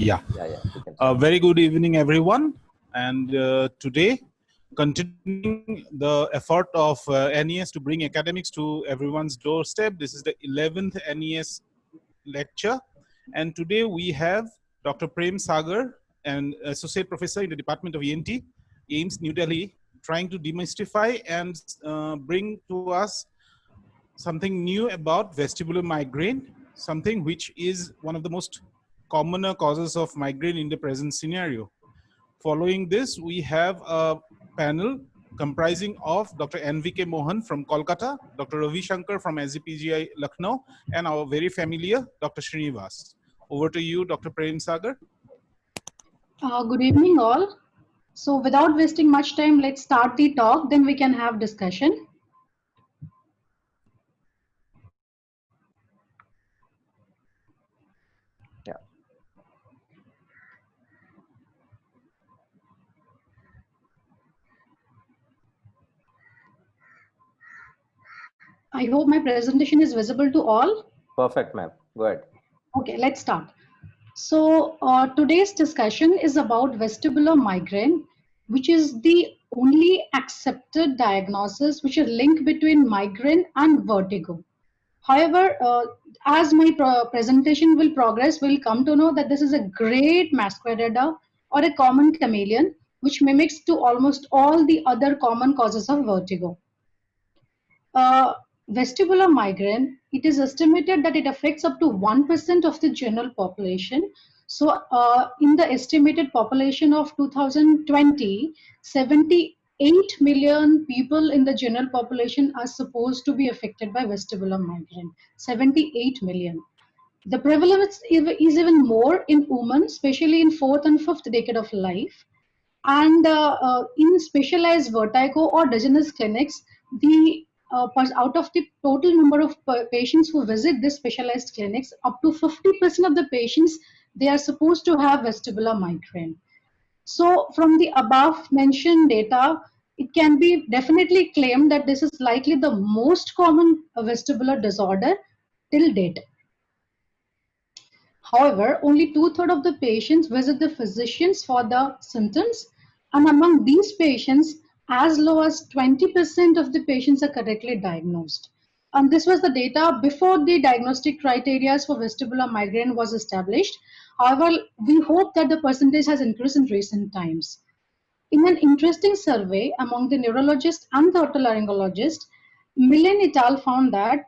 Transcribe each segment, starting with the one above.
Yeah. Yeah, we can Very good evening, everyone. And today, continuing the effort of NES to bring academics to everyone's doorstep, this is the 11th NES lecture. And today we have Dr. Prem Sagar, an associate professor in the Department of ENT, AIMS, New Delhi, trying to demystify and bring to us something new about vestibular migraine, something which is one of the most commoner causes of migraine in the present scenario. Following this, we have a panel comprising of Dr. NVK Mohan from Kolkata, Dr. Ravi Shankar from SGPGI Lucknow, and our very familiar Dr. Srinivas. Over to you, Dr. Prem Sagar. Good evening, all. So without wasting much time, let's start the talk, then we can have discussion. Yeah. I hope my presentation is visible to all. Perfect, ma'am. Go ahead. Okay, let's start. So today's discussion is about vestibular migraine, which is the only accepted diagnosis which is linked between migraine and vertigo. However, as my presentation will progress, we'll come to know that this is a great masquerader or a common chameleon which mimics to almost all the other common causes of vertigo. Vestibular migraine, it is estimated that it affects up to 1% of the general population. So in the estimated population of 2020, 78 million people in the general population are supposed to be affected by vestibular migraine. 78 million. The prevalence is even more in women, especially in 4th and 5th decade of life. And in specialized vertigo or dizziness clinics, the out of the total number of patients who visit these specialized clinics, up to 50% of the patients, they are supposed to have vestibular migraine. So from the above mentioned data, it can be definitely claimed that this is likely the most common vestibular disorder till date. However, only 2/3 of the patients visit the physicians for the symptoms, and among these patients, as low as 20% of the patients are correctly diagnosed. And this was the data before the diagnostic criteria for vestibular migraine was established. However, we hope that the percentage has increased in recent times. In an interesting survey among the neurologists and the otolaryngologists, Millen et al. Found that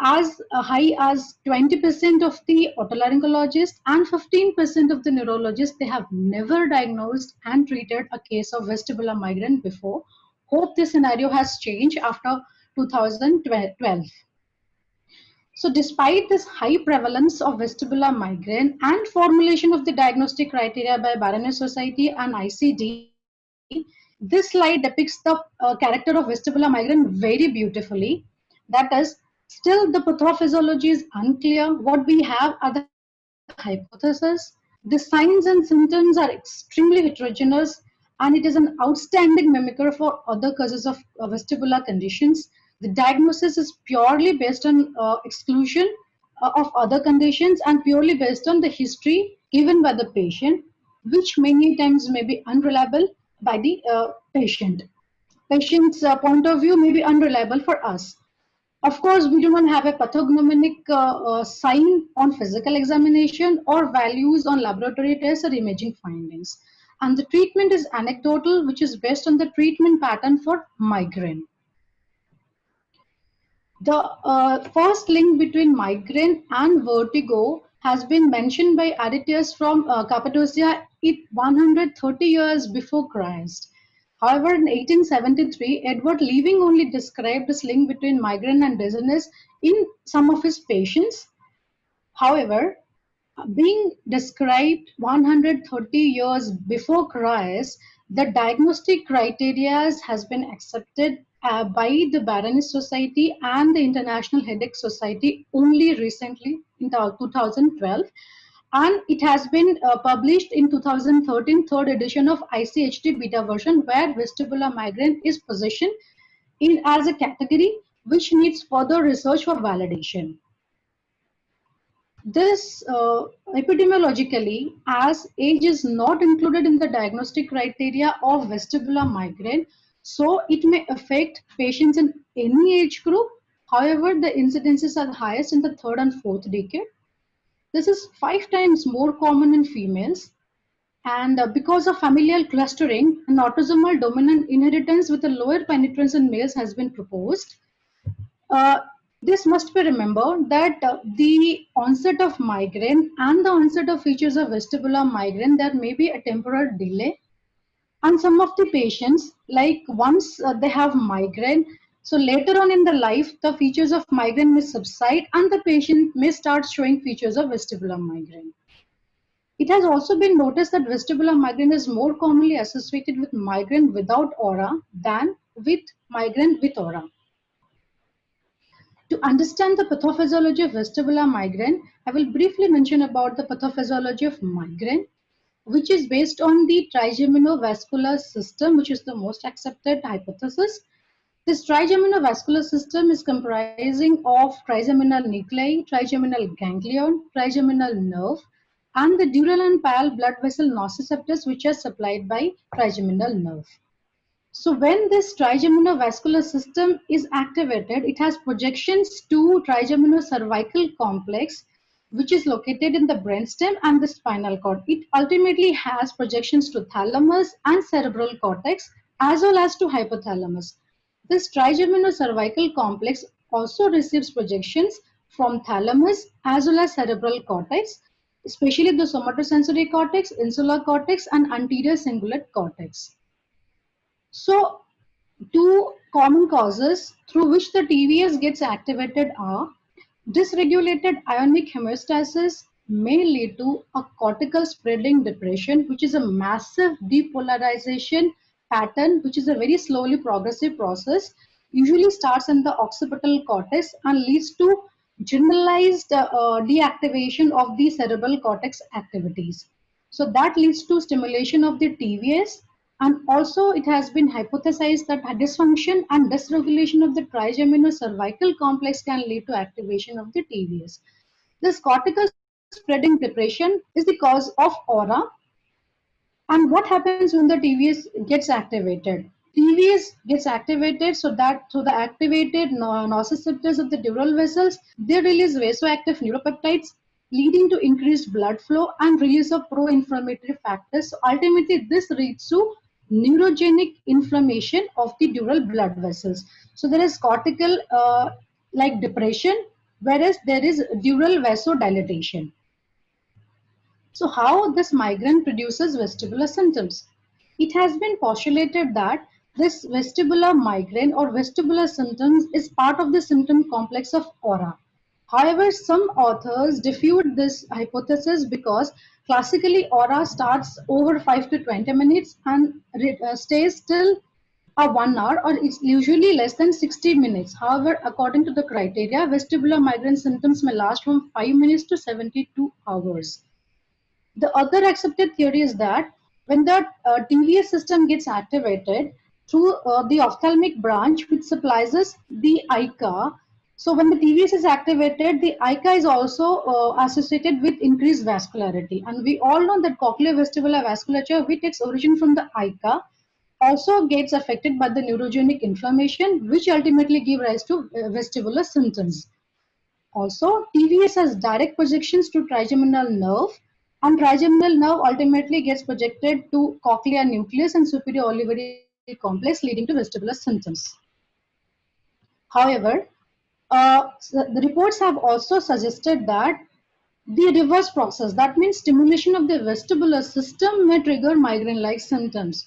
as high as 20% of the otolaryngologists and 15% of the neurologists, they have never diagnosed and treated a case of vestibular migraine before. Hope this scenario has changed after 2012. So despite this high prevalence of vestibular migraine and formulation of the diagnostic criteria by Baroness Society and ICD, this slide depicts the character of vestibular migraine very beautifully. That is, still the pathophysiology is unclear. What we have are the hypotheses. The signs and symptoms are extremely heterogeneous, and it is an outstanding mimicker for other causes of vestibular conditions. The diagnosis is purely based on exclusion of other conditions and purely based on the history given by the patient, which many times may be unreliable by the patient. Patient's point of view may be unreliable for us. Of course, we do not have a pathognomonic sign on physical examination or values on laboratory tests or imaging findings. And the treatment is anecdotal, which is based on the treatment pattern for migraine. The first link between migraine and vertigo has been mentioned by Aristides from Cappadocia 130 years before Christ. However, in 1873, Edward Leaving only described this link between migraine and dizziness in some of his patients. However, being described 130 years before Christ, the diagnostic criteria has been accepted by the Baroness Society and the International Headache Society only recently in 2012, and it has been published in 2013 third edition of ICHD beta version, where vestibular migraine is positioned in as a category which needs further research for validation. This epidemiologically, as age is not included in the diagnostic criteria of vestibular migraine, so it may affect patients in any age group. However, the incidences are highest in the third and fourth decade. This is 5 times more common in females. And because of familial clustering, an autosomal dominant inheritance with a lower penetrance in males has been proposed. Uh, this must be remembered that the onset of migraine and the onset of features of vestibular migraine, there may be a temporal delay. And some of the patients, like once they have migraine, so later on in the life, the features of migraine may subside and the patient may start showing features of vestibular migraine. It has also been noticed that vestibular migraine is more commonly associated with migraine without aura than with migraine with aura. To understand the pathophysiology of vestibular migraine, I will briefly mention about the pathophysiology of migraine, which is based on the trigeminal system, which is the most accepted hypothesis. This trigeminal system is comprising of trigeminal nuclei, trigeminal ganglion, trigeminal nerve, and the dural and pal blood vessel nociceptors, which are supplied by trigeminal nerve. So when this trigeminal system is activated, it has projections to trigeminal cervical complex, which is located in the brainstem and the spinal cord. It ultimately has projections to thalamus and cerebral cortex as well as to hypothalamus. This trigeminal cervical complex also receives projections from thalamus as well as cerebral cortex, especially the somatosensory cortex, insular cortex, and anterior cingulate cortex. So, two common causes through which the TVS gets activated are dysregulated ionic homeostasis may lead to a cortical spreading depression, which is a massive depolarization pattern, which is a very slowly progressive process, usually starts in the occipital cortex and leads to generalized deactivation of the cerebral cortex activities. So that leads to stimulation of the TVS, and also it has been hypothesized that dysfunction and dysregulation of the trigeminal cervical complex can lead to activation of the TVS. This cortical spreading depression is the cause of aura. And what happens when the TVS gets activated? TVS gets activated so that through the activated nociceptors of the dural vessels, they release vasoactive neuropeptides, leading to increased blood flow and release of pro-inflammatory factors. So ultimately, this leads to neurogenic inflammation of the dural blood vessels. So there is cortical like depression, whereas there is dural vasodilatation. So how this migraine produces vestibular symptoms? It has been postulated that this vestibular migraine or vestibular symptoms is part of the symptom complex of aura. However, some authors defute this hypothesis because classically aura starts over 5 to 20 minutes and stays till a 1 hour, or it's usually less than 60 minutes. However, according to the criteria, vestibular migraine symptoms may last from 5 minutes to 72 hours. The other accepted theory is that when the TVS system gets activated through the ophthalmic branch, which supplies us the ICA. So when the TVS is activated, the ICA is also associated with increased vascularity. And we all know that cochlear vestibular vasculature, which takes origin from the ICA, also gets affected by the neurogenic inflammation, which ultimately give rise to vestibular symptoms. Also, TVS has direct projections to trigeminal nerve, and trigeminal nerve ultimately gets projected to cochlear nucleus and superior olivary complex, leading to vestibular symptoms. However, the reports have also suggested that the reverse process, that means stimulation of the vestibular system, may trigger migraine-like symptoms,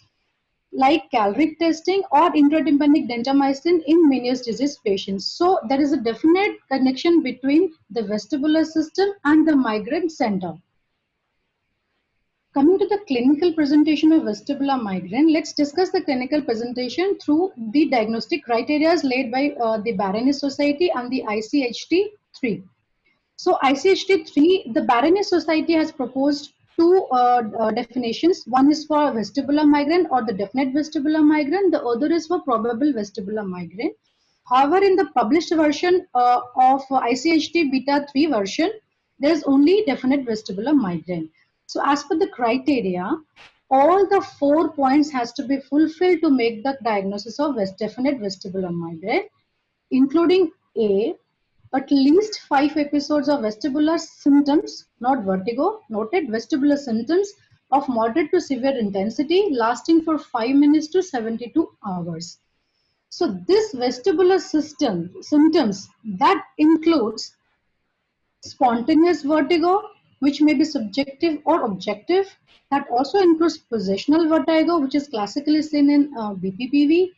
like caloric testing or intratympanic dentamycin in Meniere's disease patients. So there is a definite connection between the vestibular system and the migraine center. Coming to the clinical presentation of vestibular migraine, let's discuss the clinical presentation through the diagnostic criteria laid by the Barenis Society and the ICHT-3. So ICHT-3, the Barenis Society has proposed two definitions. One is for vestibular migraine or the definite vestibular migraine. The other is for probable vestibular migraine. However, in the published version of ICHT beta 3 version, there's only definite vestibular migraine. So as per the criteria, all the 4 points has to be fulfilled to make the diagnosis of definite vestibular migraine, including A, at least 5 episodes of vestibular symptoms, not vertigo, noted vestibular symptoms of moderate to severe intensity lasting for 5 minutes to 72 hours. So this vestibular system symptoms that includes spontaneous vertigo, which may be subjective or objective. That also includes positional vertigo, which is classically seen in BPPV.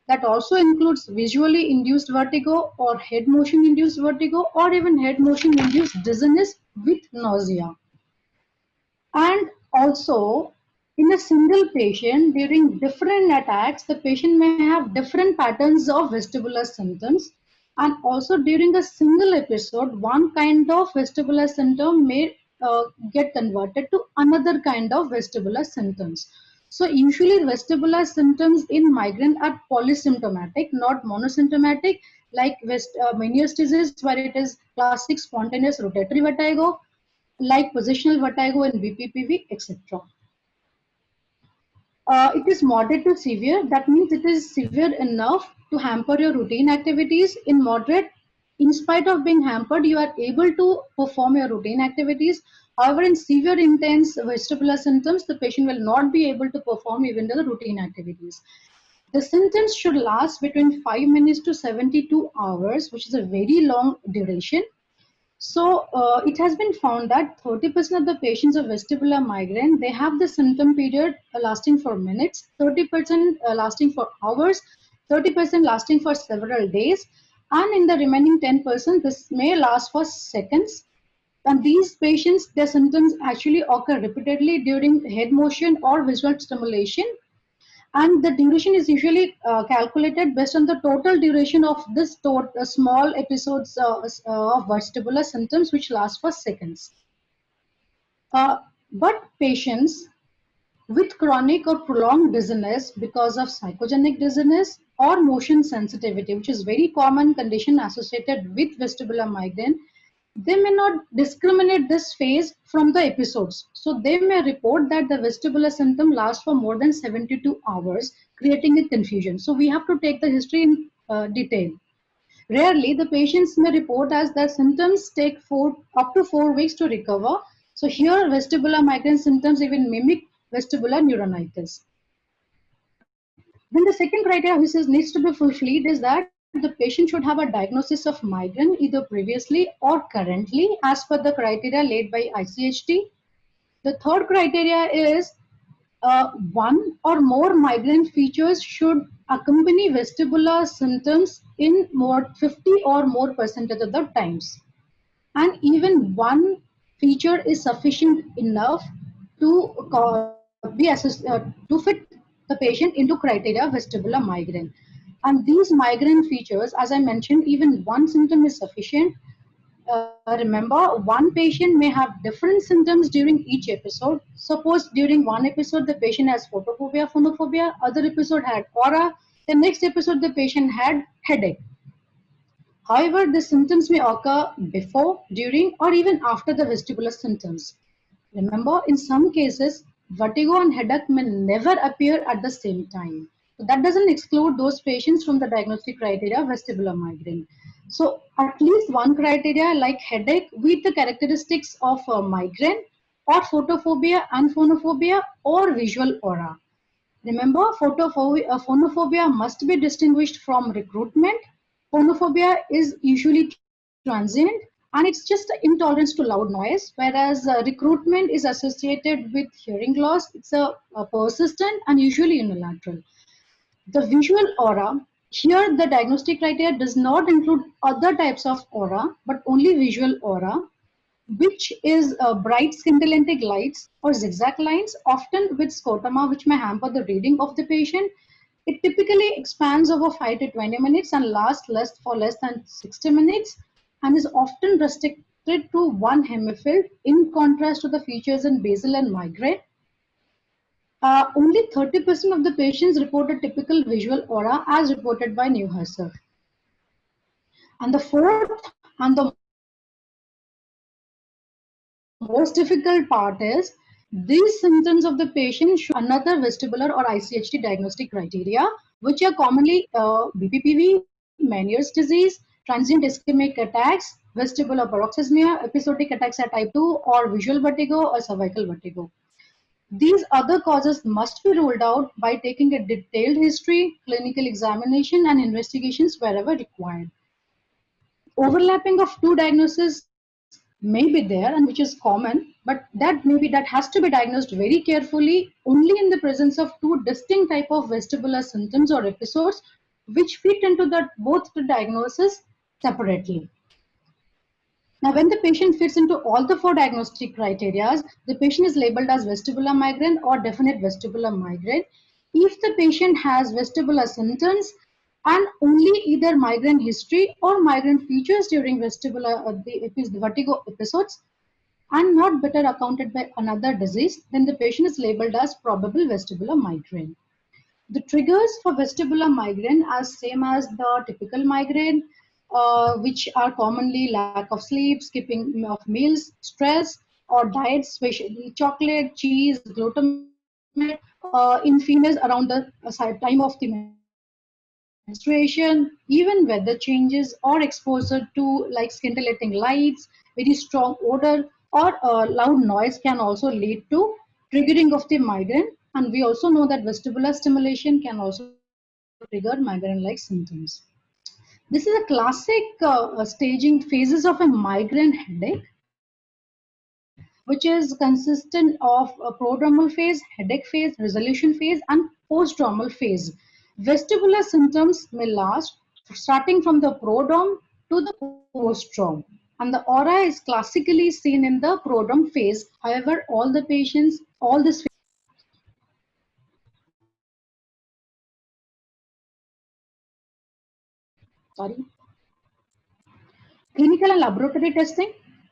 That also includes visually induced vertigo or head motion induced vertigo or even head motion induced dizziness with nausea. And also, in a single patient, during different attacks, the patient may have different patterns of vestibular symptoms. And also during a single episode, one kind of vestibular symptom may get converted to another kind of vestibular symptoms. So usually vestibular symptoms in migraine are polysymptomatic, not monosymptomatic, like Meniere's disease, where it is classic spontaneous rotatory vertigo, like positional vertigo in BPPV, etc. It is moderate to severe. That means it is severe enough to hamper your routine activities. In moderate, in spite of being hampered, you are able to perform your routine activities. However, in severe intense vestibular symptoms, the patient will not be able to perform even the routine activities. The symptoms should last between 5 minutes to 72 hours, which is a very long duration. So it has been found that 30% of the patients of vestibular migraine, they have the symptom period lasting for minutes, 30% lasting for hours, 30% lasting for several days, and in the remaining 10%, this may last for seconds. And these patients, their symptoms actually occur repeatedly during head motion or visual stimulation, and the duration is usually calculated based on the total duration of this small episodes of vestibular symptoms, which last for seconds. But patients with chronic or prolonged dizziness because of psychogenic dizziness or motion sensitivity, which is very common condition associated with vestibular migraine, they may not discriminate this phase from the episodes. So they may report that the vestibular symptom lasts for more than 72 hours, creating a confusion. So we have to take the history in detail. Rarely, the patients may report as their symptoms take up to 4 weeks to recover. So here, vestibular migraine symptoms even mimic vestibular neuronitis. Then the second criteria which needs to be fulfilled is that the patient should have a diagnosis of migraine either previously or currently as per the criteria laid by ICHT. The third criteria is one or more migraine features should accompany vestibular symptoms in more 50 or more percentage of the times. And even one feature is sufficient enough to to fit the patient into criteria of vestibular migraine. And these migraine features, as I mentioned, even one symptom is sufficient. Remember, one patient may have different symptoms during each episode. Suppose during one episode the patient has photophobia, phonophobia, other episode had aura, the next episode the patient had headache. However, the symptoms may occur before, during, or even after the vestibular symptoms. Remember, in some cases, vertigo and headache may never appear at the same time. So that doesn't exclude those patients from the diagnostic criteria of vestibular migraine. So at least one criteria like headache with the characteristics of migraine or photophobia and phonophobia or visual aura. Remember, phonophobia must be distinguished from recruitment. Phonophobia is usually transient and it's just intolerance to loud noise, whereas recruitment is associated with hearing loss. It's a persistent and usually unilateral. The visual aura, here the diagnostic criteria does not include other types of aura, but only visual aura, which is bright scintillating lights or zigzag lines, often with scotoma, which may hamper the reading of the patient. It typically expands over 5 to 20 minutes and lasts less than 60 minutes and is often restricted to one hemifield in contrast to the features in basal and migraine. Only 30% of the patients report a typical visual aura as reported by Neuhauser. And the fourth and the most difficult part is these symptoms of the patient show another vestibular or ICHT diagnostic criteria, which are commonly BPPV, Meniere's disease, transient ischemic attacks, vestibular paroxysmia, episodic attacks at type 2, or visual vertigo or cervical vertigo. These other causes must be ruled out by taking a detailed history, clinical examination, and investigations wherever required. Overlapping of two diagnoses may be there and which is common, but that has to be diagnosed very carefully only in the presence of two distinct type of vestibular symptoms or episodes which fit into both the diagnosis separately. Now, when the patient fits into all the four diagnostic criteria, the patient is labeled as vestibular migraine or definite vestibular migraine. If the patient has vestibular symptoms and only either migraine history or migraine features during the vertigo episodes and not better accounted by another disease, then the patient is labeled as probable vestibular migraine. The triggers for vestibular migraine are same as the typical migraine, which are commonly lack of sleep, skipping of meals, stress, or diets, especially chocolate, cheese, glutamate, in females around the time of the menstruation, even weather changes or exposure to like scintillating lights, very strong odor, or loud noise can also lead to triggering of the migraine. And we also know that vestibular stimulation can also trigger migraine-like symptoms. This is a classic staging phases of a migraine headache, which is consistent of a prodromal phase, headache phase, resolution phase, and postdromal phase. Vestibular symptoms may last starting from the prodrome to the postdrome. And the aura is classically seen in the prodrome phase. However, all the patients, all this sorry, clinical and laboratory testing.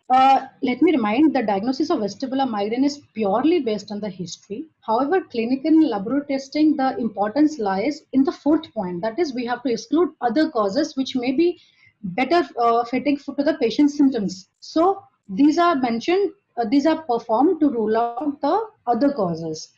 Let me remind the diagnosis of vestibular migraine is purely based on the history. However, clinical and laboratory testing, the importance lies in the fourth point. That is, we have to exclude other causes which may be better fitting to the patient's symptoms. So these are mentioned, these are performed to rule out the other causes.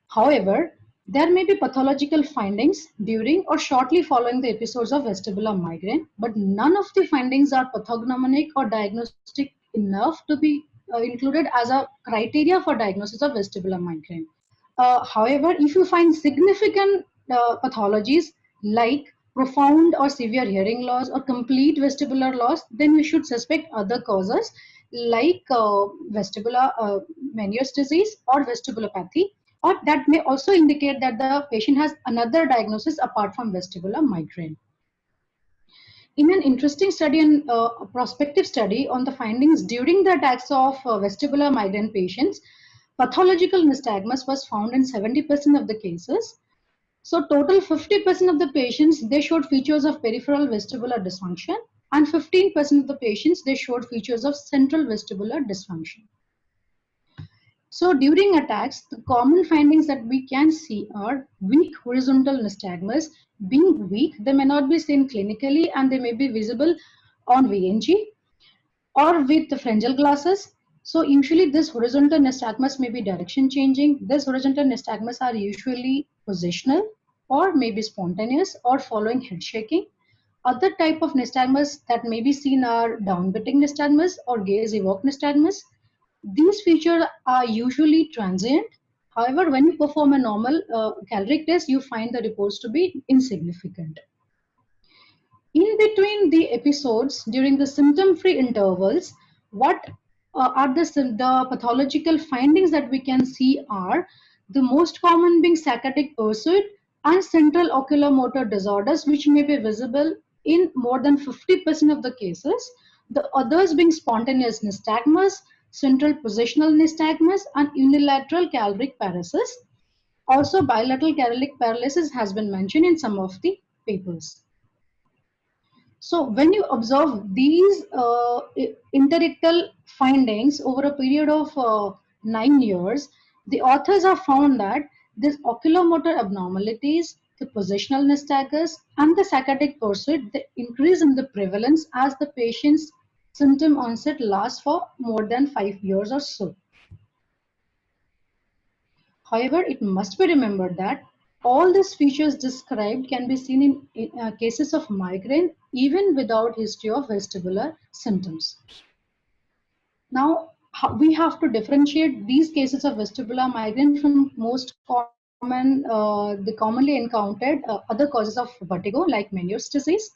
However, there may be pathological findings during or shortly following the episodes of vestibular migraine, but none of the findings are pathognomonic or diagnostic enough to be included as a criteria for diagnosis of vestibular migraine. However, if you find significant pathologies like profound or severe hearing loss or complete vestibular loss, then we should suspect other causes like vestibular Meniere's disease or vestibulopathy, or that may also indicate that the patient has another diagnosis apart from vestibular migraine. In an interesting study and a prospective study on the findings during the attacks of vestibular migraine patients, pathological nystagmus was found in 70% of the cases. So total 50% of the patients, they showed features of peripheral vestibular dysfunction, and 15% of the patients, they showed features of central vestibular dysfunction. So during attacks, the common findings that we can see are weak horizontal nystagmus. Being weak, they may not be seen clinically and they may be visible on VNG or with the pharyngeal glasses. So usually this horizontal nystagmus may be direction changing. This horizontal nystagmus are usually positional or maybe spontaneous or following head shaking. Other type of nystagmus that may be seen are downbeating nystagmus or gaze evoked nystagmus. These features are usually transient. However, when you perform a normal caloric test, you find the reports to be insignificant. In between the episodes, during the symptom-free intervals, what are the pathological findings that we can see are the most common being saccadic pursuit and central oculomotor disorders, which may be visible in more than 50% of the cases. The others being spontaneous nystagmus, central positional nystagmus, and unilateral caloric paresis. Also, bilateral caloric paralysis has been mentioned in some of the papers. So when you observe these interictal findings over a period of 9 years, the authors have found that these oculomotor abnormalities, the positional nystagmus, and the saccadic pursuit, they increase in the prevalence as the patients symptom onset lasts for more than 5 years or so. However, it must be remembered that all these features described can be seen in cases of migraine even without history of vestibular symptoms. Now, we have to differentiate these cases of vestibular migraine from most the commonly encountered other causes of vertigo like Meniere's disease.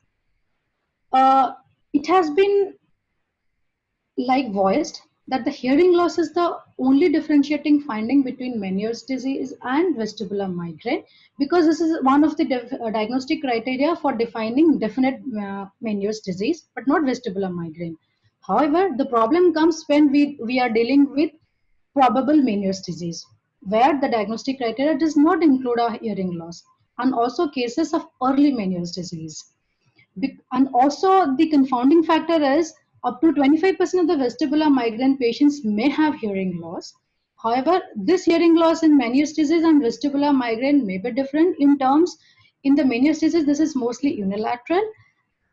It has been like voiced that the hearing loss is the only differentiating finding between Meniere's disease and vestibular migraine, because this is one of the diagnostic criteria for defining definite Meniere's disease, but not vestibular migraine. However, the problem comes when we are dealing with probable Meniere's disease, where the diagnostic criteria does not include a hearing loss, and also cases of early Meniere's disease. And also the confounding factor is up to 25% of the vestibular migraine patients may have hearing loss. However, this hearing loss in Meniere's disease and vestibular migraine may be different in terms. In the Meniere's disease, this is mostly unilateral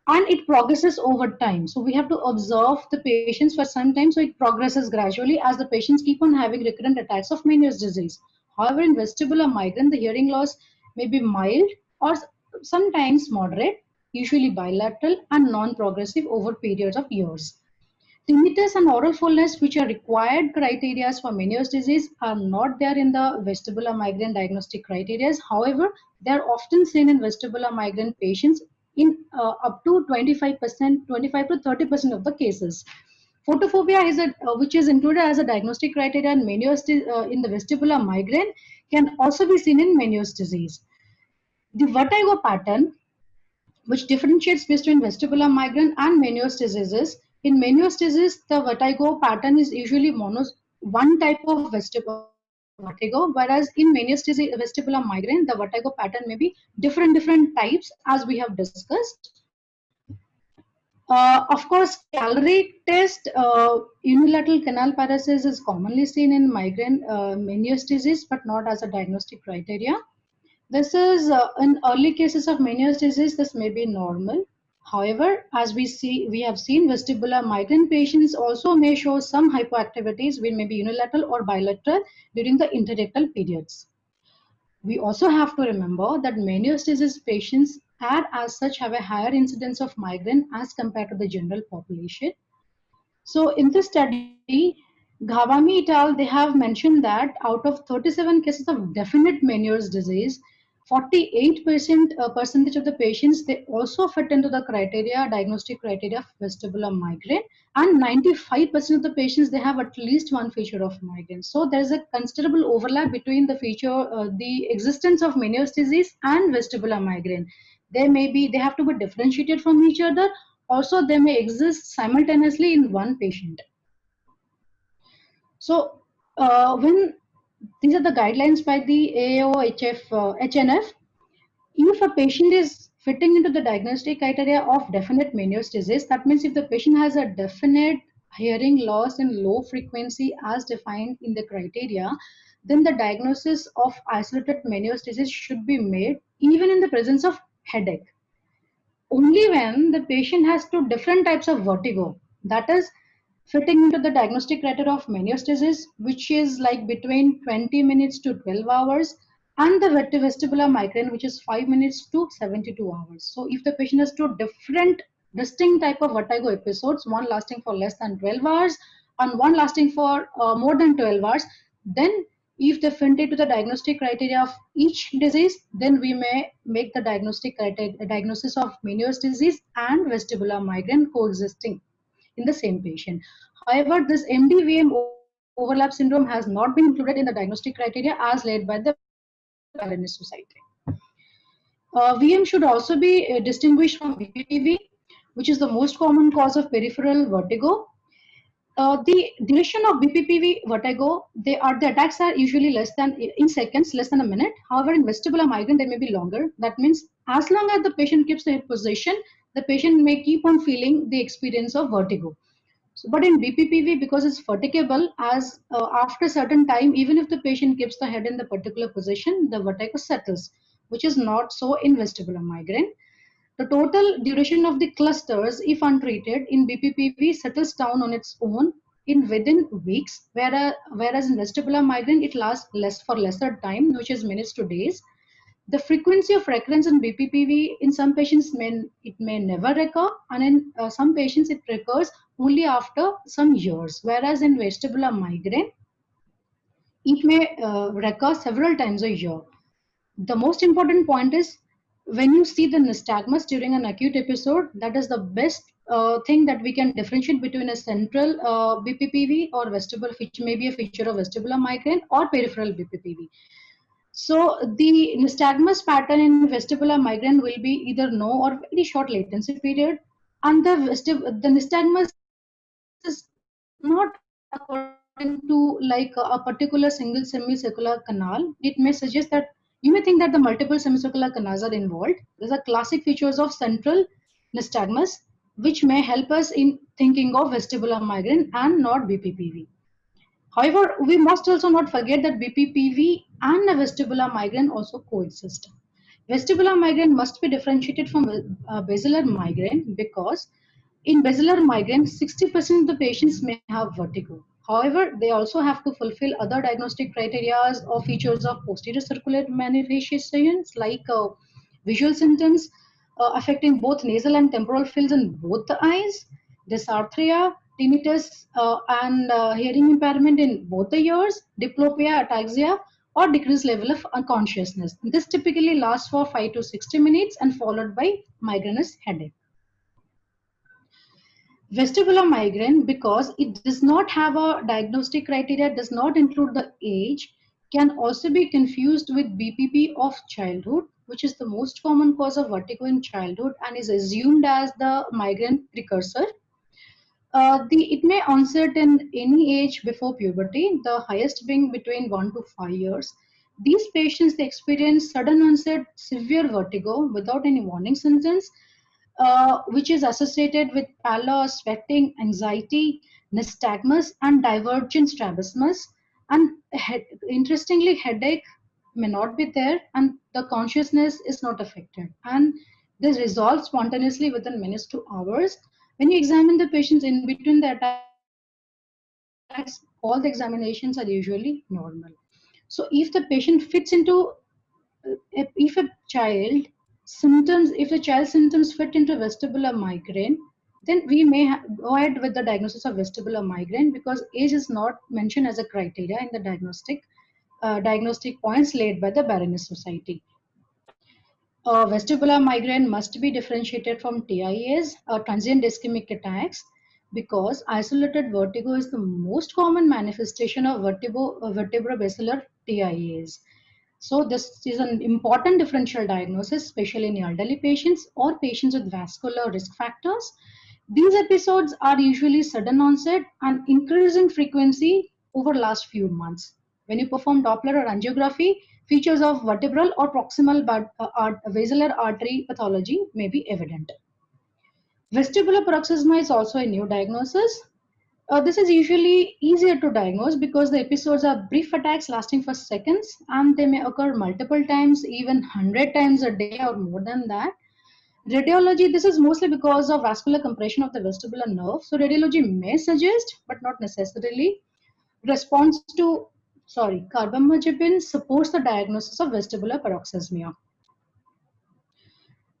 and it progresses over time. So we have to observe the patients for some time. So it progresses gradually as the patients keep on having recurrent attacks of Meniere's disease. However, in vestibular migraine, the hearing loss may be mild or sometimes moderate, usually bilateral and non-progressive over periods of years. Tinnitus and oral fullness, which are required criteria for Meniere's disease, are not there in the vestibular migraine diagnostic criteria. However, they are often seen in vestibular migraine patients in up to 25%, 25 to 30% of the cases. Photophobia is which is included as a diagnostic criteria in in the vestibular migraine, can also be seen in Meniere's disease. The vertigo pattern, which differentiates between vestibular migraine and Meniere's diseases. In Meniere's disease, the vertigo pattern is usually one type of vestibular vertigo, whereas in Meniere's disease, vestibular migraine, the vertigo pattern may be different types, as we have discussed. Of course, calorie test, unilateral canal paresis is commonly seen in migraine, Meniere's disease, but not as a diagnostic criteria. This is in early cases of Meniere's disease, this may be normal. However, as we have seen vestibular migraine patients also may show some hypoactivities, which may be unilateral or bilateral during the interictal periods. We also have to remember that Meniere's disease patients as such have a higher incidence of migraine as compared to the general population. So in this study, Ghavami et al., they have mentioned that out of 37 cases of definite Meniere's disease, 48% percentage of the patients, they also fit into the diagnostic criteria of vestibular migraine, and 95% of the patients, they have at least one feature of migraine. So there is a considerable overlap between the existence of Meniere's disease and vestibular migraine. They have to be differentiated from each other. Also, they may exist simultaneously in one patient. So when these are the guidelines by the HNF, if a patient is fitting into the diagnostic criteria of definite Meniere's disease, that means if the patient has a definite hearing loss in low frequency as defined in the criteria, then the diagnosis of isolated Meniere's disease should be made even in the presence of headache. Only when the patient has two different types of vertigo, that is fitting into the diagnostic criteria of Meniere's disease, which is like between 20 minutes to 12 hours, and the vestibular migraine, which is 5 minutes to 72 hours. So if the patient has two different distinct type of vertigo episodes, one lasting for less than 12 hours and one lasting for more than 12 hours, then if they fit into the diagnostic criteria of each disease, then we may make the diagnosis of Meniere's disease and vestibular migraine coexisting in the same patient. However, this MDVM overlap syndrome has not been included in the diagnostic criteria as laid by the Awareness Society. VM should also be distinguished from BPPV, which is the most common cause of peripheral vertigo. The duration of BPPV vertigo, the attacks are usually less than in seconds, less than a minute. However, in vestibular migraine, they may be longer. That means as long as the patient keeps the head position, the patient may keep on feeling the experience of vertigo. So, but in BPPV, because it's vertigable, as after a certain time, even if the patient keeps the head in the particular position, the vertigo settles, which is not so in vestibular migraine. The total duration of the clusters, if untreated in BPPV, settles down on its own in within weeks, whereas in vestibular migraine, it lasts for lesser time, which is minutes to days. The frequency of recurrence in BPPV in some patients may never recur, and in some patients it recurs only after some years. Whereas in vestibular migraine, it may recur several times a year. The most important point is when you see the nystagmus during an acute episode, that is the best thing that we can differentiate between a central BPPV or vestibular, which may be a feature of vestibular migraine or peripheral BPPV. So the nystagmus pattern in vestibular migraine will be either no or very short latency period, and the nystagmus is not according to like a particular single semicircular canal. It may suggest that you may think that the multiple semicircular canals are involved. These are classic features of central nystagmus, which may help us in thinking of vestibular migraine and not BPPV. However, we must also not forget that BPPV and a vestibular migraine also coexist. Vestibular migraine must be differentiated from basilar migraine because in basilar migraine, 60% of the patients may have vertigo. However, they also have to fulfill other diagnostic criteria or features of posterior circular manifestations like visual symptoms affecting both nasal and temporal fields in both the eyes, dysarthria, tinnitus, and hearing impairment in both the ears, diplopia, ataxia, or decreased level of unconsciousness. This typically lasts for 5 to 60 minutes and followed by migrainous headache. Vestibular migraine, because it does not have a diagnostic criteria, does not include the age, can also be confused with BPP of childhood, which is the most common cause of vertigo in childhood and is assumed as the migraine precursor. It may onset in any age before puberty, the highest being between 1 to 5 years. These patients, they experience sudden onset severe vertigo without any warning symptoms, which is associated with pallor, sweating, anxiety, nystagmus, and divergent strabismus. And interestingly, headache may not be there, and the consciousness is not affected. And this resolves spontaneously within minutes to hours. When you examine the patients in between the attacks, all the examinations are usually normal. So if the patient fits into, if a child if the child symptoms fit into vestibular migraine, then we may go ahead with the diagnosis of vestibular migraine because age is not mentioned as a criteria in the diagnostic points laid by the Baroness Society. Vestibular migraine must be differentiated from TIAs, transient ischemic attacks, because isolated vertigo is the most common manifestation of vertebrobasilar TIAs. So this is an important differential diagnosis, especially in elderly patients or patients with vascular risk factors. These episodes are usually sudden onset and increasing frequency over last few months. When you perform Doppler or angiography, features of vertebral or proximal basilar artery pathology may be evident. Vestibular paroxysma is also a new diagnosis. This is usually easier to diagnose because the episodes are brief attacks lasting for seconds and they may occur multiple times, even 100 times a day or more than that. Radiology, this is mostly because of vascular compression of the vestibular nerve. So radiology may suggest, but not necessarily, response to, carbamazepine supports the diagnosis of vestibular paroxysmia.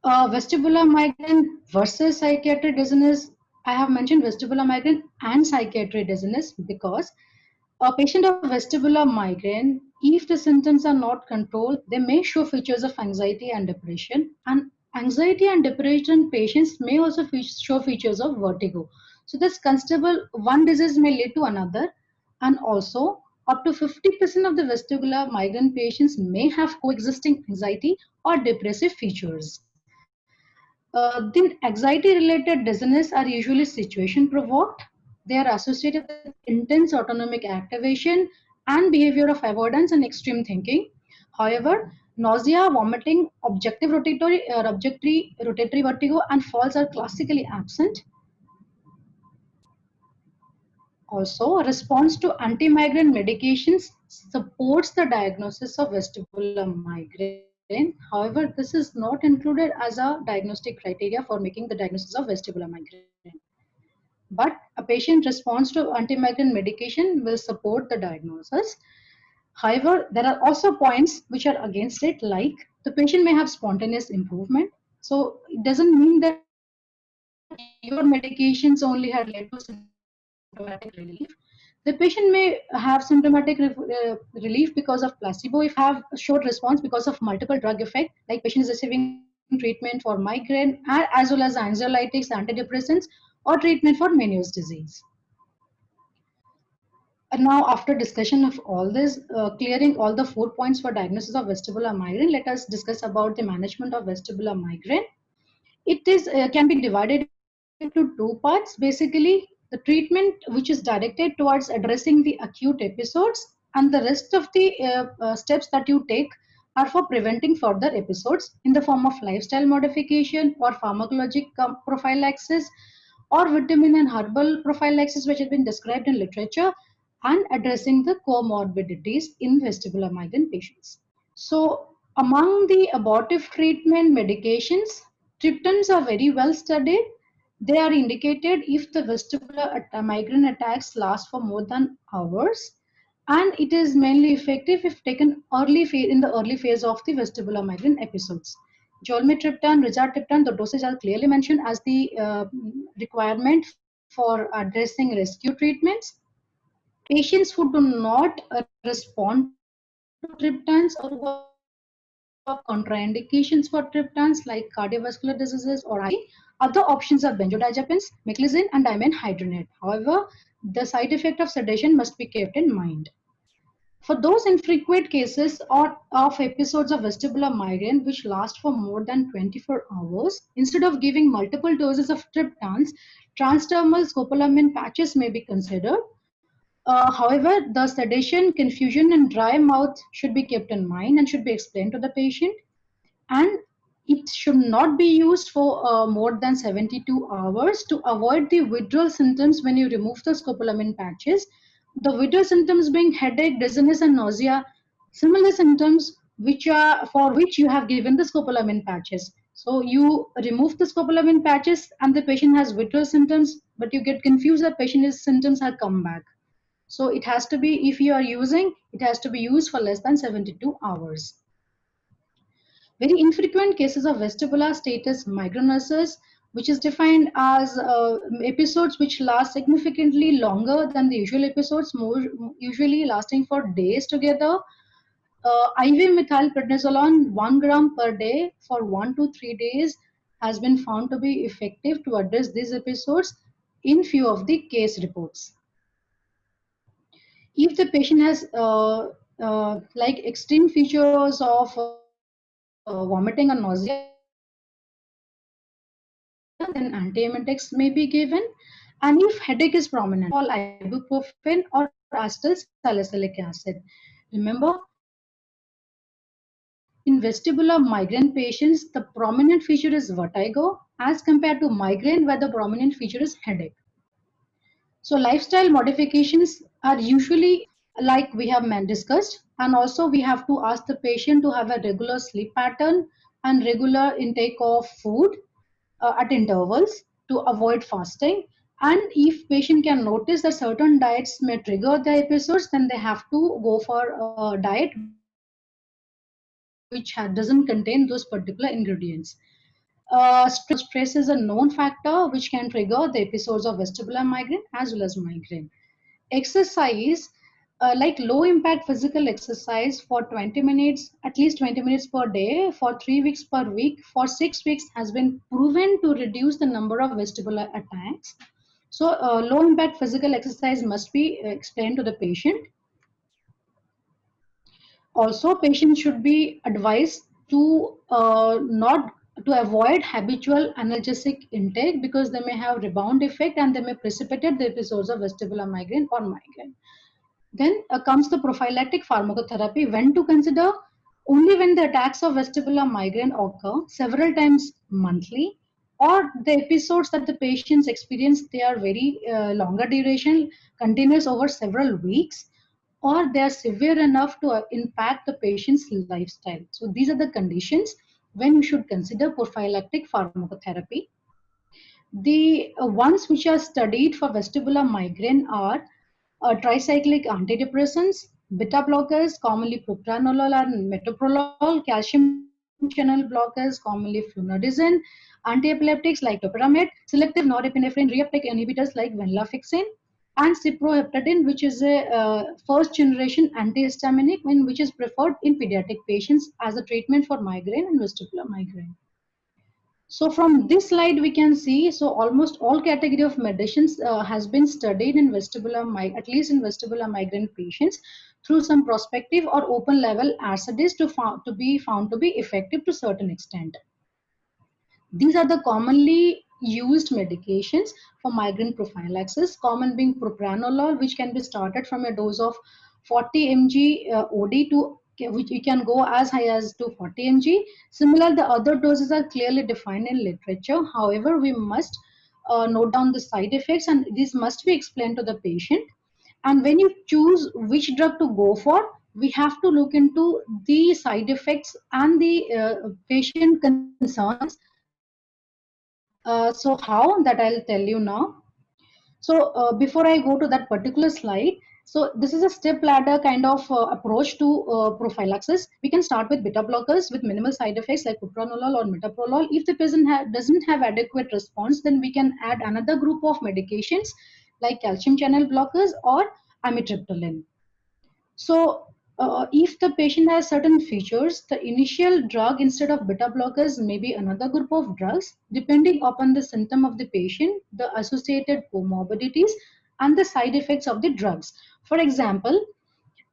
Vestibular migraine versus psychiatric dizziness. I have mentioned vestibular migraine and psychiatric dizziness because a patient of vestibular migraine, if the symptoms are not controlled, they may show features of anxiety and depression. And anxiety and depression patients may also show features of vertigo. So this constable, one disease may lead to another. And also up to 50% of the vestibular migraine patients may have coexisting anxiety or depressive features. Then anxiety-related dizziness are usually situation-provoked. They are associated with intense autonomic activation and behavior of avoidance and extreme thinking. However, nausea, vomiting, objective rotatory vertigo, and falls are classically absent. Also, response to anti-migraine medications supports the diagnosis of vestibular migraine. migraine. However, this is not included as a diagnostic criteria for making the diagnosis of vestibular migraine. But a patient response to anti-migraine medication will support the diagnosis. However, there are also points which are against it, like the patient may have spontaneous improvement. So it doesn't mean that your medications only had led to symptomatic relief. The patient may have symptomatic relief because of placebo if have a short response because of multiple drug effect, like patient is receiving treatment for migraine as well as anxiolytics, antidepressants, or treatment for Meniere's disease. And now, after discussion of all this, clearing all the 4 points for diagnosis of vestibular migraine, let us discuss about the management of vestibular migraine. It is can be divided into 2 parts. Basically, the treatment which is directed towards addressing the acute episodes, and the rest of the steps that you take are for preventing further episodes in the form of lifestyle modification or pharmacologic prophylaxis or vitamin and herbal prophylaxis, which has been described in literature, and addressing the comorbidities in vestibular migraine patients. So, among the abortive treatment medications, triptans are very well studied. They are indicated if the vestibular migraine attacks last for more than hours, and it is mainly effective if taken in the early phase of the vestibular migraine episodes. Zolmitriptan, rizatriptan, the doses are clearly mentioned as the requirement for addressing rescue treatments. Patients who do not respond to triptans or who have contraindications for triptans like cardiovascular diseases or other options are benzodiazepines, meclizine, and dimenhydrinate. However, the side effect of sedation must be kept in mind. For those infrequent cases or of episodes of vestibular migraine which last for more than 24 hours, instead of giving multiple doses of triptans, transdermal scopolamine patches may be considered. However, the sedation, confusion, and dry mouth should be kept in mind and should be explained to the patient. And it should not be used for more than 72 hours to avoid the withdrawal symptoms when you remove the scopolamine patches. The withdrawal symptoms being headache, dizziness, and nausea, similar symptoms for which you have given the scopolamine patches. So you remove the scopolamine patches and the patient has withdrawal symptoms, but you get confused that patient's symptoms have come back. So it has to be, if you are using, it has to be used for less than 72 hours. Very infrequent cases of vestibular status migrainosus, which is defined as episodes which last significantly longer than the usual episodes, usually lasting for days together. IV methylprednisolone 1 gram per day for 1 to 3 days has been found to be effective to address these episodes in few of the case reports. If the patient has like extreme features of vomiting and nausea, then antiemetics may be given. And if headache is prominent, all ibuprofen or acetyl salicylic acid. Remember, in vestibular migraine patients, the prominent feature is vertigo as compared to migraine where the prominent feature is headache. So lifestyle modifications are usually like we have discussed, and also we have to ask the patient to have a regular sleep pattern and regular intake of food at intervals to avoid fasting. And if patient can notice that certain diets may trigger the episodes, then they have to go for a diet which doesn't contain those particular ingredients. Stress is a known factor which can trigger the episodes of vestibular migraine as well as migraine. Exercise, like low impact physical exercise for 20 minutes, at least 20 minutes per day for 3 weeks per week for 6 weeks has been proven to reduce the number of vestibular attacks. So low impact physical exercise must be explained to the patient. Also, patients should be advised to not to avoid habitual analgesic intake because they may have rebound effect and they may precipitate the episodes of vestibular migraine or migraine. Then comes the prophylactic pharmacotherapy. When to consider? Only when the attacks of vestibular migraine occur several times monthly, or the episodes that the patients experience, they are very longer duration, continuous over several weeks, or they are severe enough to impact the patient's lifestyle. So these are the conditions when you should consider prophylactic pharmacotherapy. The ones which are studied for vestibular migraine are tricyclic antidepressants, beta blockers, commonly propranolol and metoprolol, calcium channel blockers, commonly flunitrazine, antiepileptics like topiramate, selective norepinephrine reuptake inhibitors like venlafaxine, and cyproheptadine, which is a first generation antihistaminic, which is preferred in pediatric patients as a treatment for migraine and vestibular migraine. So from this slide we can see, so almost all category of medicines has been studied in at least in vestibular migraine patients through some prospective or open label assays to be found to be effective to certain extent. These are the commonly used medications for migraine prophylaxis, common being propranolol, which can be started from a dose of 40 mg OD to which you can go as high as to 40 mg. Similar, the other doses are clearly defined in literature. However, we must note down the side effects, and these must be explained to the patient. And when you choose which drug to go for, we have to look into the side effects and the patient concerns. So how that I'll tell you now. So before I go to that particular slide, so this is a step ladder kind of approach to prophylaxis. We can start with beta blockers with minimal side effects like propranolol or metoprolol. If the patient doesn't have adequate response, then we can add another group of medications like calcium channel blockers or amitriptyline. So, if the patient has certain features, the initial drug instead of beta blockers may be another group of drugs, depending upon the symptom of the patient, the associated comorbidities, and the side effects of the drugs. For example,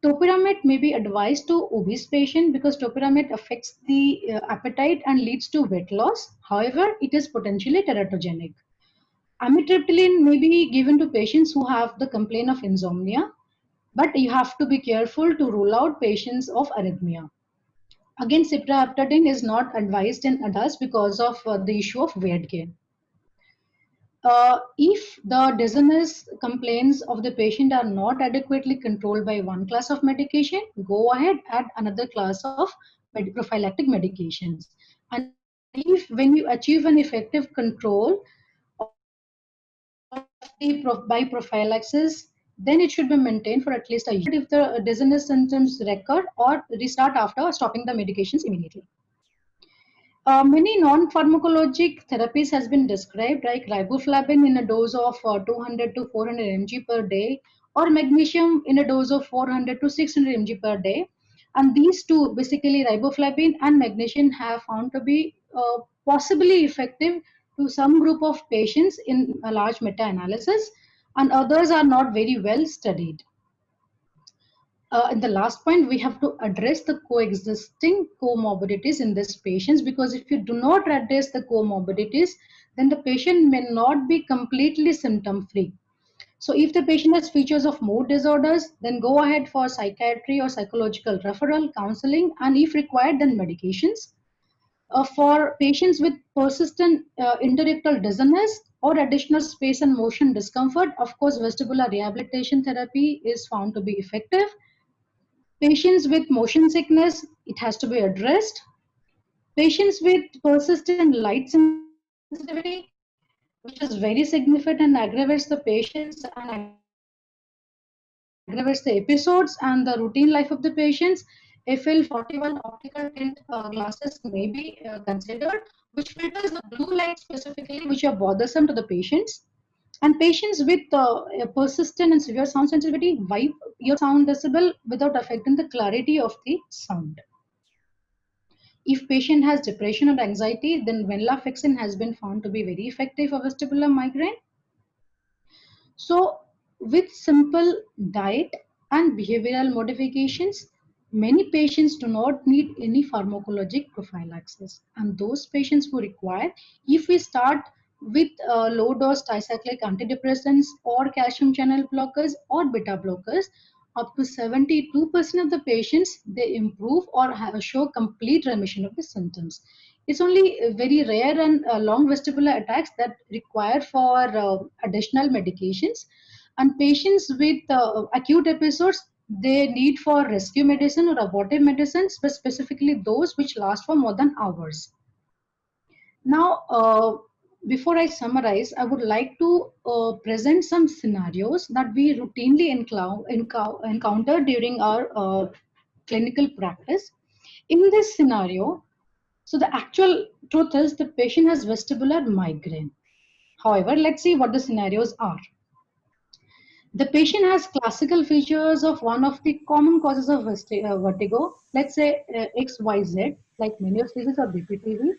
topiramate may be advised to obese patient because topiramate affects the appetite and leads to weight loss. However, it is potentially teratogenic. Amitriptyline may be given to patients who have the complaint of insomnia, but you have to be careful to rule out patients of arrhythmia. Again, cyproheptadine is not advised in adults because of the issue of weight gain. If the dizziness complaints of the patient are not adequately controlled by one class of medication, go ahead, add another class of prophylactic medications. And if when you achieve an effective control by prophylaxis, then it should be maintained for at least a year if the dizziness symptoms recur, or restart after stopping the medications immediately. Many non-pharmacologic therapies has been described, like riboflavin in a dose of 200 to 400 mg per day, or magnesium in a dose of 400 to 600 mg per day. And these two, basically riboflavin and magnesium, have found to be possibly effective to some group of patients in a large meta-analysis, and others are not very well studied. In the last point, we have to address the coexisting comorbidities in these patients, because if you do not address the comorbidities, then the patient may not be completely symptom free. So if the patient has features of mood disorders, then go ahead for psychiatry or psychological referral, counseling, and if required, then medications. For patients with persistent interictal dizziness or additional space and motion discomfort, of course, vestibular rehabilitation therapy is found to be effective. Patients with motion sickness, it has to be addressed. Patients with persistent light sensitivity, which is very significant and aggravates the patients and aggravates the episodes and the routine life of the patients. FL41 optical tint glasses may be considered, which filters the blue light specifically, which are bothersome to the patients. And patients with persistent and severe sound sensitivity, wipe your sound decibel without affecting the clarity of the sound. If patient has depression or anxiety, then venlafaxine has been found to be very effective for vestibular migraine. So with simple diet and behavioral modifications, many patients do not need any pharmacologic prophylaxis. And those patients who require, if we start with low dose tricyclic antidepressants or calcium channel blockers or beta blockers, up to 72% of the patients, they improve or show complete remission of the symptoms. It's only very rare and long vestibular attacks that require for additional medications. And patients with acute episodes, they need for rescue medicine or abortive medicines, but specifically those which last for more than hours. Now, before I summarize, I would like to present some scenarios that we routinely encounter during our clinical practice. In this scenario, so the actual truth is the patient has vestibular migraine. However, let's see what the scenarios are. The patient has classical features of one of the common causes of vertigo, let's say XYZ, like Meniere's or BPTV.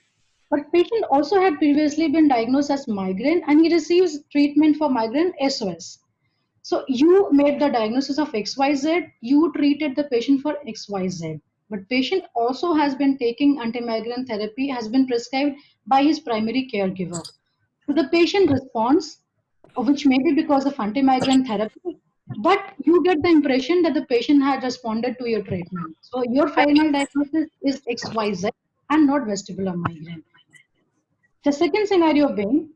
But patient also had previously been diagnosed as migraine and he receives treatment for migraine SOS. So you made the diagnosis of XYZ, you treated the patient for XYZ. But patient also has been taking anti-migraine therapy, has been prescribed by his primary caregiver. So the patient responds, which may be because of anti-migraine therapy, but you get the impression that the patient had responded to your treatment. So your final diagnosis is XYZ and not vestibular migraine. The second scenario being,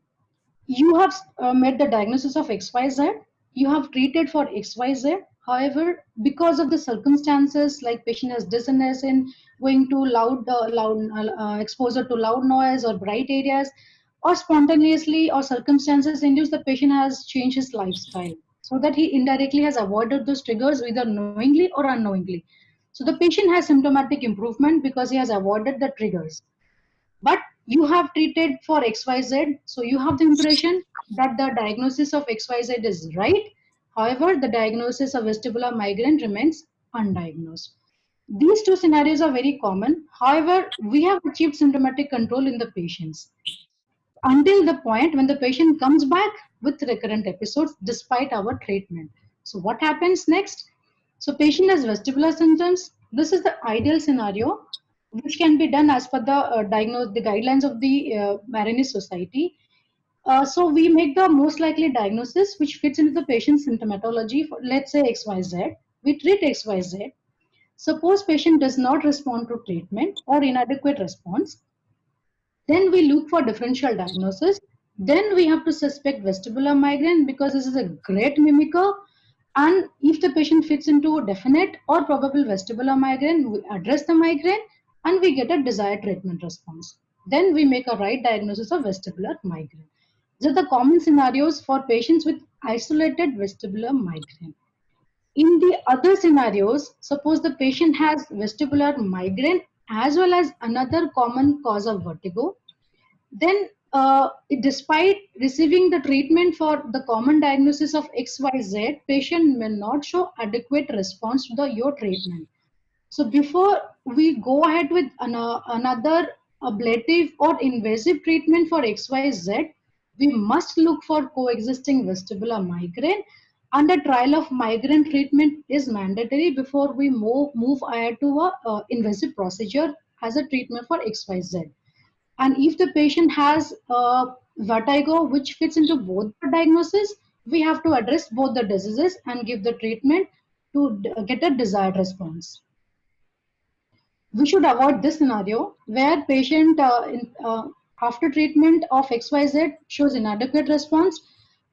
you have made the diagnosis of XYZ, you have treated for XYZ. However, because of the circumstances, like patient has dizziness in going to exposure to loud noise or bright areas, or spontaneously or circumstances induced, the patient has changed his lifestyle so that he indirectly has avoided those triggers either knowingly or unknowingly. So the patient has symptomatic improvement because he has avoided the triggers. But you have treated for XYZ, so you have the impression that the diagnosis of XYZ is right. However, the diagnosis of vestibular migraine remains undiagnosed. These two scenarios are very common. However, we have achieved symptomatic control in the patients until the point when the patient comes back with recurrent episodes despite our treatment. So what happens next? So patient has vestibular symptoms. This is the ideal scenario which can be done as per the guidelines of the Marini Society. So we make the most likely diagnosis which fits into the patient's symptomatology for, let's say, XYZ. We treat XYZ. Suppose patient does not respond to treatment or inadequate response, then we look for differential diagnosis. Then we have to suspect vestibular migraine because this is a great mimicker. And if the patient fits into definite or probable vestibular migraine, we address the migraine and we get a desired treatment response. Then we make a right diagnosis of vestibular migraine. These are the common scenarios for patients with isolated vestibular migraine. In the other scenarios, suppose the patient has vestibular migraine as well as another common cause of vertigo, then despite receiving the treatment for the common diagnosis of XYZ, patient may not show adequate response to your treatment. So before we go ahead with another ablative or invasive treatment for XYZ, we must look for coexisting vestibular migraine, and a trial of migraine treatment is mandatory before we move ahead to a invasive procedure as a treatment for XYZ. And if the patient has vertigo, which fits into both the diagnosis, we have to address both the diseases and give the treatment to get a desired response. We should avoid this scenario where patient after treatment of XYZ shows inadequate response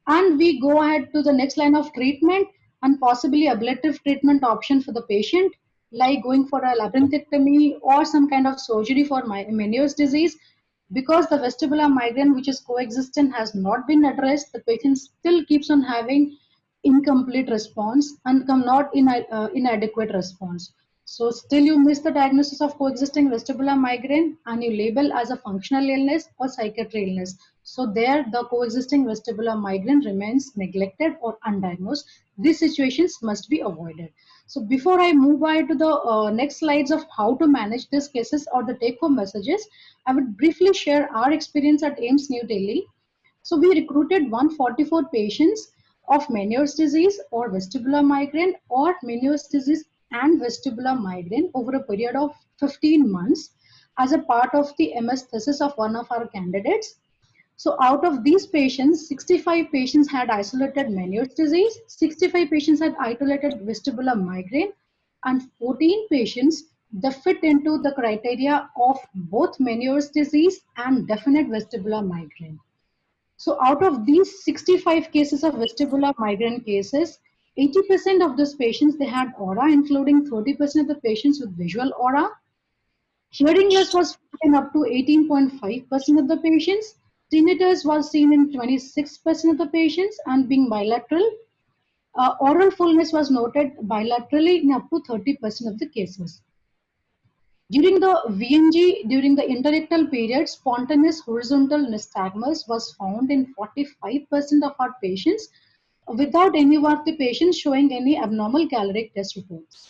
and we go ahead to the next line of treatment and possibly ablative treatment option for the patient, like going for a labyrinthectomy or some kind of surgery for Meniere's disease. Because the vestibular migraine which is coexistent has not been addressed, the patient still keeps on having incomplete response and not inadequate response. So still you miss the diagnosis of coexisting vestibular migraine and you label as a functional illness or psychiatric illness. So there the coexisting vestibular migraine remains neglected or undiagnosed. These situations must be avoided. So before I move on to the next slides of how to manage these cases or the take-home messages, I would briefly share our experience at AIIMS New Delhi. So we recruited 144 patients of Meniere's disease or vestibular migraine or Meniere's disease and vestibular migraine over a period of 15 months as a part of the MS thesis of one of our candidates. So out of these patients, 65 patients had isolated Meniere's disease, 65 patients had isolated vestibular migraine, and 14 patients that fit into the criteria of both Meniere's disease and definite vestibular migraine. So out of these 65 cases of vestibular migraine cases, 80% of those patients, they had aura, including 30% of the patients with visual aura. Hearing loss was found in up to 18.5% of the patients. Tinnitus was seen in 26% of the patients and being bilateral. Oral fullness was noted bilaterally in up to 30% of the cases. During the VNG, during the interictal period, spontaneous horizontal nystagmus was found in 45% of our patients without any of the patients showing any abnormal caloric test reports.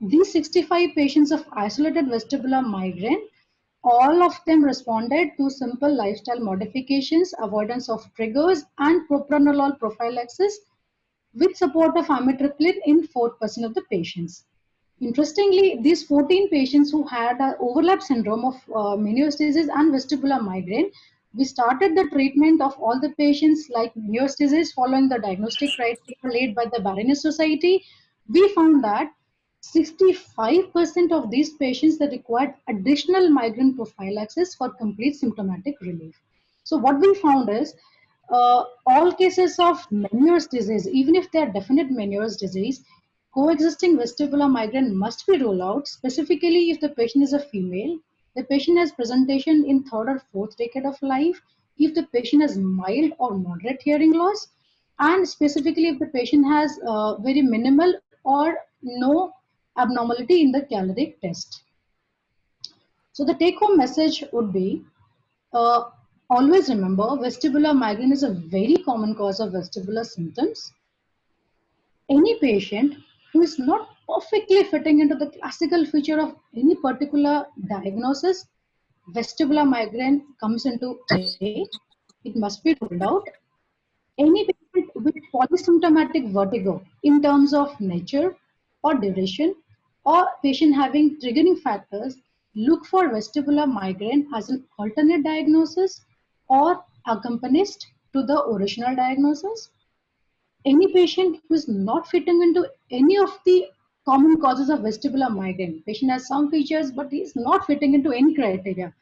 These 65 patients of isolated vestibular migraine, all of them responded to simple lifestyle modifications, avoidance of triggers, and propranolol prophylaxis with support of amitriptyline in 4% of the patients. Interestingly, these 14 patients who had an overlap syndrome of Meniere's and vestibular migraine, we started the treatment of all the patients like Meniere's following the diagnostic criteria laid by the Baroness Society. We found that 65% of these patients that required additional migraine prophylaxis for complete symptomatic relief. So what we found is all cases of Meniere's disease, even if they are definite Meniere's disease, coexisting vestibular migraine must be ruled out, specifically if the patient is a female, the patient has presentation in third or fourth decade of life, if the patient has mild or moderate hearing loss, and specifically if the patient has very minimal or no abnormality in the caloric test. So the take-home message would be, uh, always remember vestibular migraine is a very common cause of vestibular symptoms. Any patient who is not perfectly fitting into the classical feature of any particular diagnosis, vestibular migraine comes into play. It must be ruled out. Any patient with polysymptomatic vertigo in terms of nature or duration, or patient having triggering factors, look for vestibular migraine as an alternate diagnosis or accompanist to the original diagnosis. Any patient who is not fitting into any of the common causes of vestibular migraine, patient has some features but he is not fitting into any criteria,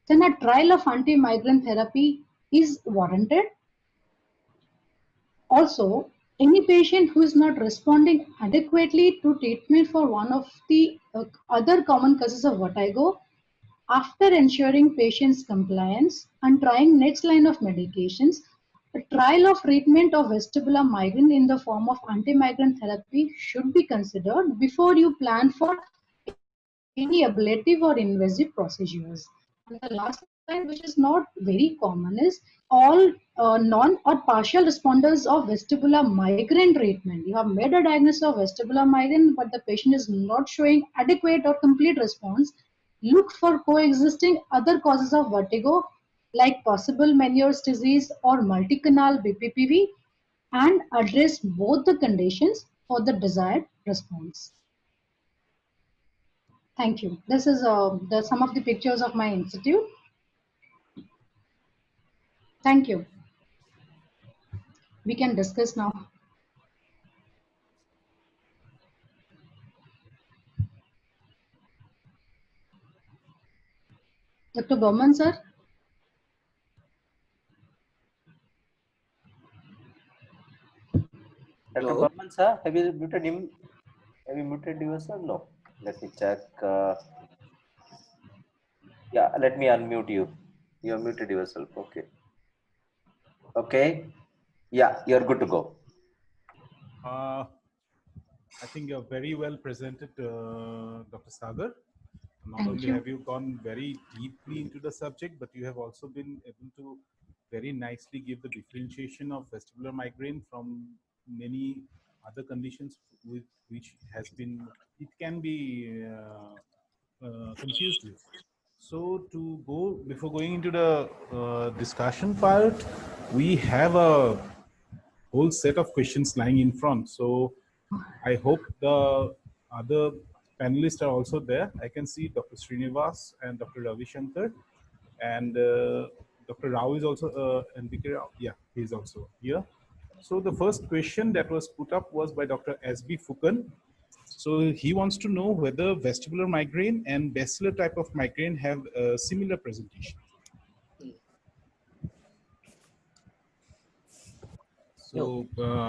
then a trial of anti-migraine therapy is warranted. Also, any patient who is not responding adequately to treatment for one of the other common causes of vertigo, after ensuring patient's compliance and trying next line of medications, a trial of treatment of vestibular migraine in the form of anti-migraine therapy should be considered before you plan for any ablative or invasive procedures. And the last line, which is not very common, is all non or partial responders of vestibular migraine treatment. You have made a diagnosis of vestibular migraine, but the patient is not showing adequate or complete response. Look for coexisting other causes of vertigo, like possible Meniere's disease or multicanal BPPV, and address both the conditions for the desired response. Thank you. This is some of the pictures of my institute. Thank you. We can discuss now. Dr. Bowman, sir. Dr. Hello. Burman, sir, have you muted him? Have you muted yourself? No. Let me check. Yeah, let me unmute you. You have muted yourself. Okay. Okay. Yeah, you're good to go. I think you're very well presented, Dr. Sagar. Not Thank only you. have you gone very deeply into the subject, but you have also been able to very nicely give the differentiation of vestibular migraine from many other conditions with which has been, it can be confused with. So to go, before going into the discussion part, we have a whole set of questions lying in front. So I hope the other panelists are also there. I can see Dr. Srinivas and Dr. Ravi Shankar, and Dr. Rao is also, NBK Rao, yeah, he's also here. So the first question that was put up was by Dr. S.B. Fukan. So he wants to know whether vestibular migraine and basilar type of migraine have a similar presentation. So,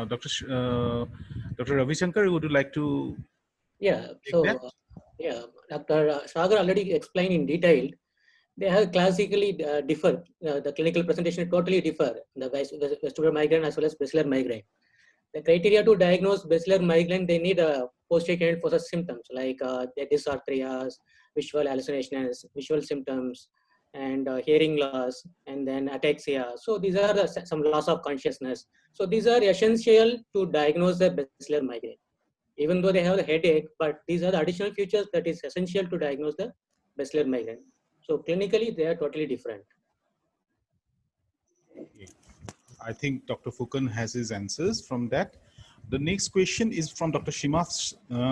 Dr. Ravi Shankar, would you like to Yeah. take So, that? yeah, Dr. Sagar already explained in detail. They have classically differ. The clinical presentation totally differ. The vestibular migraine as well as basilar migraine. The criteria to diagnose basilar migraine, they need a posterior for such symptoms like dysarthrias, visual hallucinations, visual symptoms, and hearing loss, and then ataxia. So these are some loss of consciousness. So these are essential to diagnose the basilar migraine. Even though they have a headache, but these are the additional features that is essential to diagnose the basilar migraine. So clinically, they are totally different. I think Dr. Fukan has his answers from that. The next question is from Dr. Shima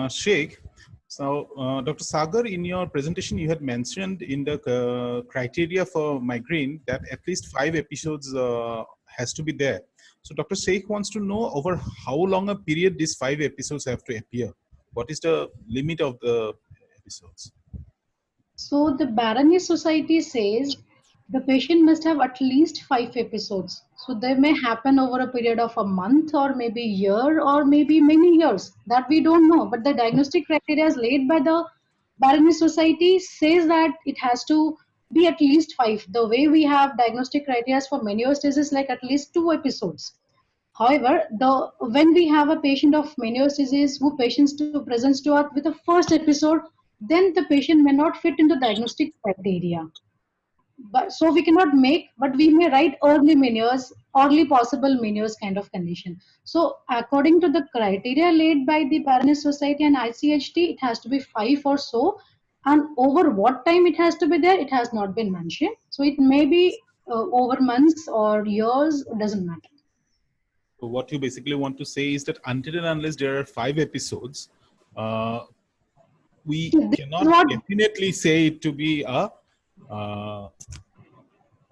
Sheikh. So, Dr. Sagar, in your presentation, you had mentioned in the criteria for migraine that at least 5 episodes has to be there. So, Dr. Sheikh wants to know over how long a period these 5 episodes have to appear. What is the limit of the episodes? So the Barony Society says the patient must have at least 5 episodes. So they may happen over a period of a month or maybe a year or maybe many years. That we don't know. But the diagnostic criteria is laid by the Barony Society says that it has to be at least 5. The way we have diagnostic criteria for Meniere's is like at least 2 episodes. However, when we have a patient of Meniere's disease who patients to presents to us with a first episode, then the patient may not fit into diagnostic criteria. But so we cannot make, but we may write early Meniere's, early possible Meniere's kind of condition. So according to the criteria laid by the Barony Society and ICHT, it has to be 5 or so. And over what time it has to be there, it has not been mentioned. So it may be over months or years, doesn't matter. So what you basically want to say is that until and unless there are 5 episodes, we cannot definitely say it to be a.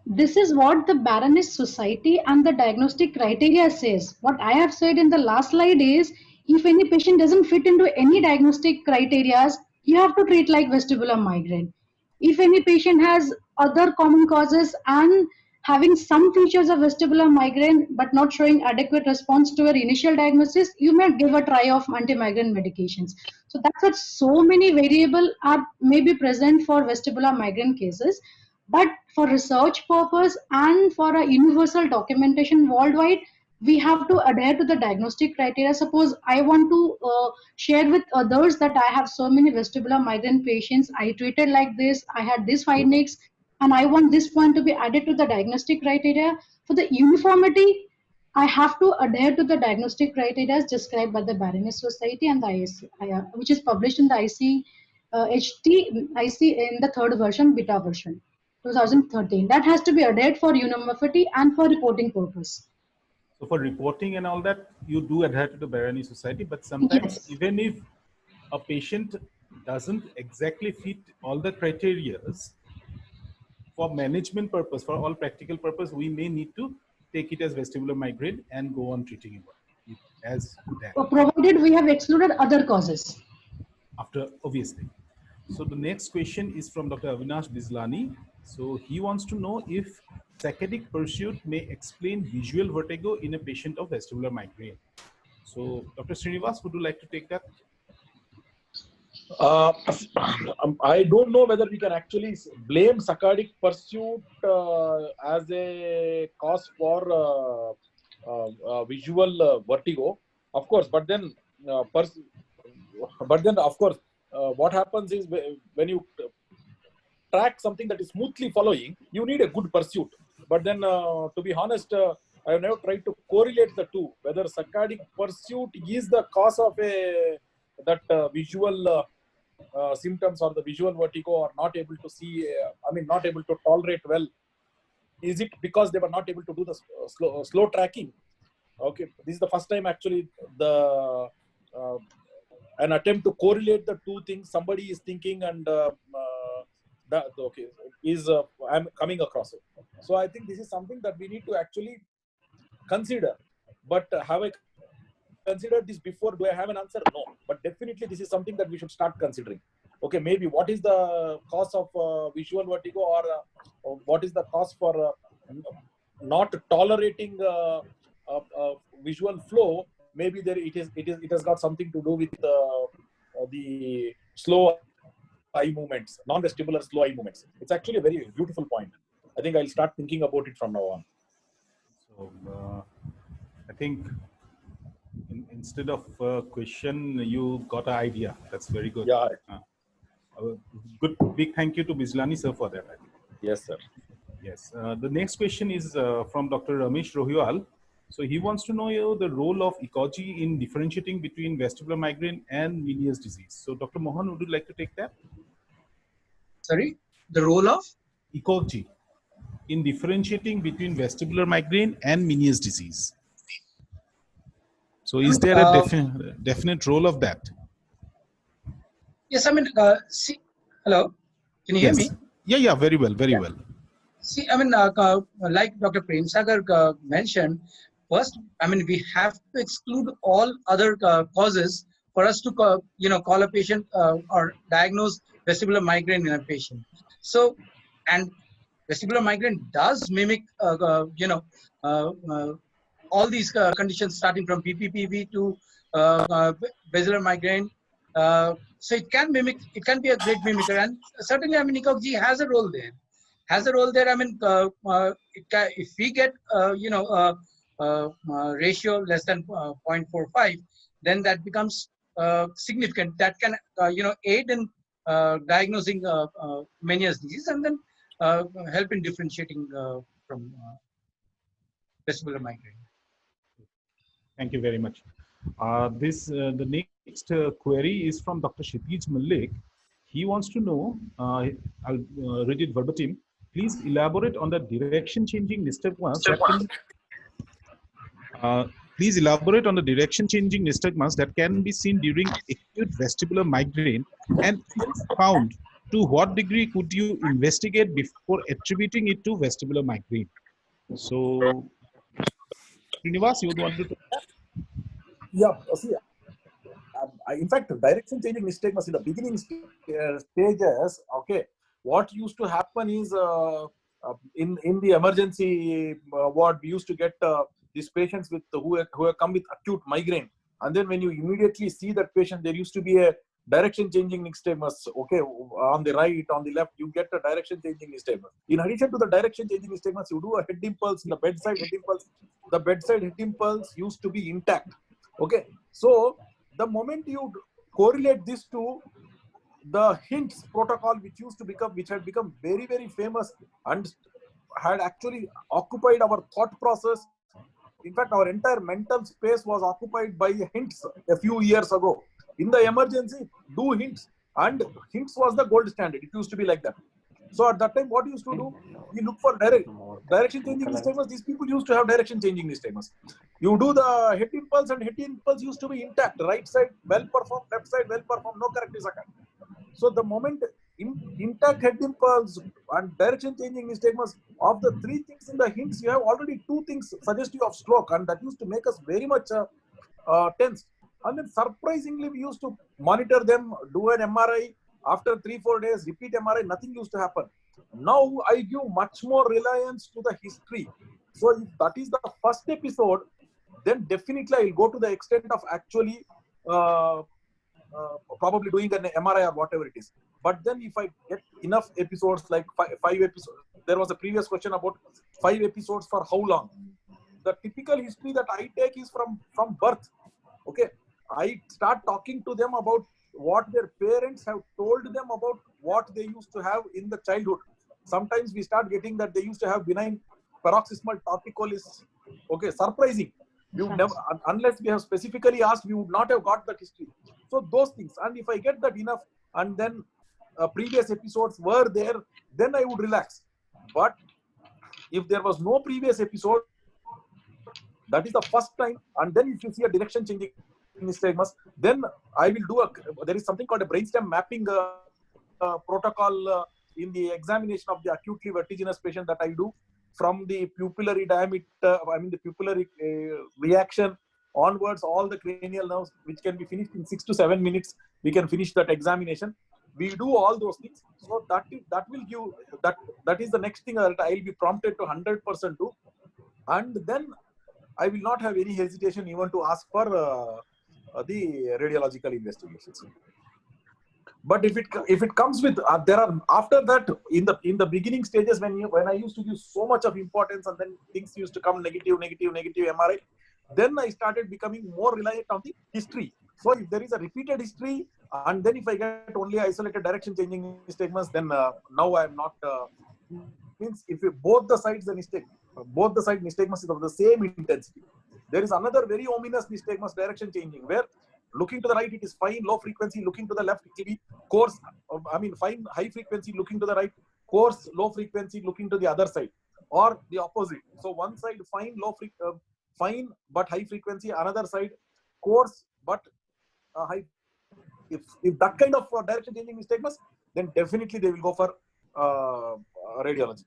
This is what the Baroness Society and the diagnostic criteria says. What I have said in the last slide is, if any patient doesn't fit into any diagnostic criteria, you have to treat like vestibular migraine. If any patient has other common causes and having some features of vestibular migraine but not showing adequate response to your initial diagnosis, you may give a try of anti-migraine medications. So that's what so many variables are maybe present for vestibular migraine cases. But for research purpose and for a universal documentation worldwide, we have to adhere to the diagnostic criteria. Suppose I want to share with others that I have so many vestibular migraine patients, I treated like this, I had this findings, and I want this point to be added to the diagnostic criteria. For the uniformity, I have to adhere to the diagnostic criteria as described by the Barony Society and the IC, which is published in the IC in the third version, beta version, 2013. That has to be adhered for uniformity and for reporting purpose. So for reporting and all that, you do adhere to the Barony Society, but sometimes even if a patient doesn't exactly fit all the criteria, for management purpose, for all practical purpose, we may need to take it as vestibular migraine and go on treating it as that. Provided we have excluded other causes. After, obviously. So the next question is from Dr. Avinash Bislani. So he wants to know if saccadic pursuit may explain visual vertigo in a patient of vestibular migraine. So Dr. Srinivas, would you like to take that? I don't know whether we can actually blame saccadic pursuit as a cause for visual vertigo, of course. But then, of course, what happens is when you track something that is smoothly following, you need a good pursuit. But then, to be honest, I have never tried to correlate the two. Whether saccadic pursuit is the cause of visual symptoms or the visual vertigo, or not able to see, not able to tolerate well. Is it because they were not able to do the slow tracking? Okay, this is the first time actually an attempt to correlate the two things somebody is thinking, and I'm coming across it. So I think this is something that we need to actually consider. But have I considered this before? Do I have an answer? No. But definitely this is something that we should start considering. Okay, maybe what is the cause of visual vertigo, or what is the cause for not tolerating visual flow, maybe it has got something to do with the slow eye movements, non-vestibular slow eye movements. It's actually a very beautiful point. I think I'll start thinking about it from now on. So I think instead of a question, you got an idea. That's very good. Yeah. Good. Big thank you to Bijlani sir for that. I think. Yes, sir. Yes. The next question is from Dr. Ramesh Rohiwal. So he wants to know the role of ECOG in differentiating between vestibular migraine and Meniere's disease. So Dr. Mohan, would you like to take that? Sorry, the role of ECOG in differentiating between vestibular migraine and Meniere's disease. So is there a definite role of that? Yes, I mean, see, hello, can you hear me? Yeah, very well, very well. See, I mean, like Dr. Prem Sagar mentioned, first, I mean, we have to exclude all other causes for us to, call a patient or diagnose vestibular migraine in a patient. So, and vestibular migraine does mimic, all these conditions starting from PPPV to basilar migraine. So it can mimic, it can be a great mimicker, and certainly, I mean, ECOG has a role there. I mean, if we get, ratio less than 0.45, then that becomes significant. That can, aid in diagnosing Meniere's disease and then help in differentiating from vestibular migraine. Thank you very much. The next query is from Dr. Kshitij Malik. He wants to know, I'll read it verbatim. Please elaborate on the direction-changing nystagmus that can. Please elaborate on the direction-changing nystagmus that can be seen during acute vestibular migraine, and if found, to what degree could you investigate before attributing it to vestibular migraine? So, Srinivas, you would want to take that? Yeah, see, in fact, direction-changing nystagmus in the beginning stages, okay, what used to happen is in the emergency ward, we used to get these patients with who have come with acute migraine, and then when you immediately see that patient, there used to be a direction-changing nystagmus. Okay, on the right, on the left, you get a direction-changing nystagmus. In addition to the direction-changing nystagmus, you do a head impulse, the bedside head impulse. The bedside head impulse used to be intact. Okay, so the moment you correlate this to the HINTS protocol, which had become very, very famous and had actually occupied our thought process. In fact, our entire mental space was occupied by HINTS a few years ago. In the emergency, do HINTS, and HINTS was the gold standard. It used to be like that. So at that time, what we used to do, we look for direction-changing nystagmus. These people used to have direction-changing nystagmus. You do the head impulse, and head impulse used to be intact. Right side, well performed. Left side, well performed. No corrective occurred. So the moment intact head impulse and direction-changing nystagmus, of the three things in the HINTS, you have already two things suggestive of stroke, and that used to make us very much tense. And then surprisingly, we used to monitor them, do an MRI. After 3-4 days, repeat MRI, nothing used to happen. Now I give much more reliance to the history. So if that is the first episode, then definitely I will go to the extent of actually probably doing an MRI or whatever it is. But then if I get enough episodes, like five episodes, there was a previous question about 5 episodes for how long. The typical history that I take is from birth. Okay, I start talking to them about what their parents have told them about what they used to have in the childhood. Sometimes we start getting that they used to have benign paroxysmal torticollis. Okay, surprising. We would never, unless we have specifically asked, we would not have got that history. So those things, and if I get that enough, and then previous episodes were there, then I would relax. But if there was no previous episode, that is the first time, and then if you see a direction changing nystagmus, then I will do there is something called a brainstem mapping protocol in the examination of the acutely vertiginous patient that I do, from the pupillary diameter, the pupillary reaction onwards, all the cranial nerves, which can be finished in 6 to 7 minutes. We can finish that examination. We do all those things. So that will give, that is the next thing that I will be prompted to 100% do. And then I will not have any hesitation even to ask for the radiological investigations. But if it comes with there are, after that, in the beginning stages, when I used to give so much of importance, and then things used to come negative MRI, then I started becoming more reliant on the history. So if there is a repeated history, and then if I get only isolated direction changing nystagmus, then now I am not means if both the sides nystagmus is of the same intensity. There is another very ominous nystagmus direction changing, where looking to the right it is fine low frequency, looking to the left it will be coarse, fine high frequency, looking to the right coarse low frequency, looking to the other side, or the opposite. So one side fine fine but high frequency, another side coarse but high. If that kind of direction changing nystagmus, then definitely they will go for radiology.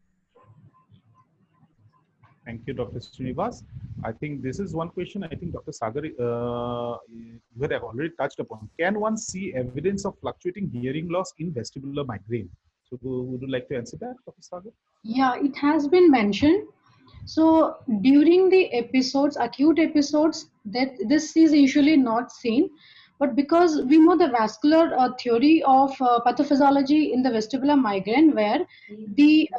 Thank you, Dr. Srinivas. I think this is one question I think Dr. Sagar you had already touched upon. Can one see evidence of fluctuating hearing loss in vestibular migraine? So would you like to answer that, Dr. Sagar? Yeah, it has been mentioned. So during the episodes, acute episodes, that this is usually not seen. But because we know the vascular theory of pathophysiology in the vestibular migraine, where the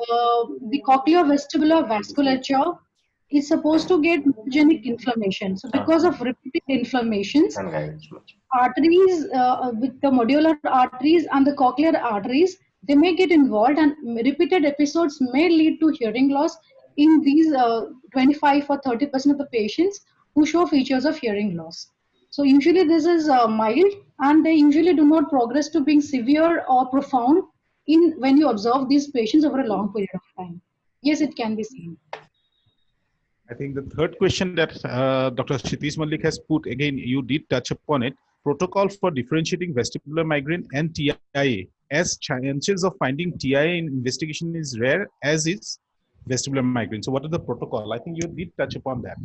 cochleovestibular vasculature is supposed to get neurogenic inflammation. So because of repeated inflammations, arteries with the modular arteries and the cochlear arteries, they may get involved, and repeated episodes may lead to hearing loss in these 25 or 30% of the patients who show features of hearing loss. So usually this is mild, and they usually do not progress to being severe or profound when you observe these patients over a long period of time. Yes, it can be seen. I think the third question that Dr. Kshitiz Malik has put, again, you did touch upon it. Protocol for differentiating vestibular migraine and TIA, as chances of finding TIA in investigation is rare as is vestibular migraine. So what is the protocol? I think you did touch upon that.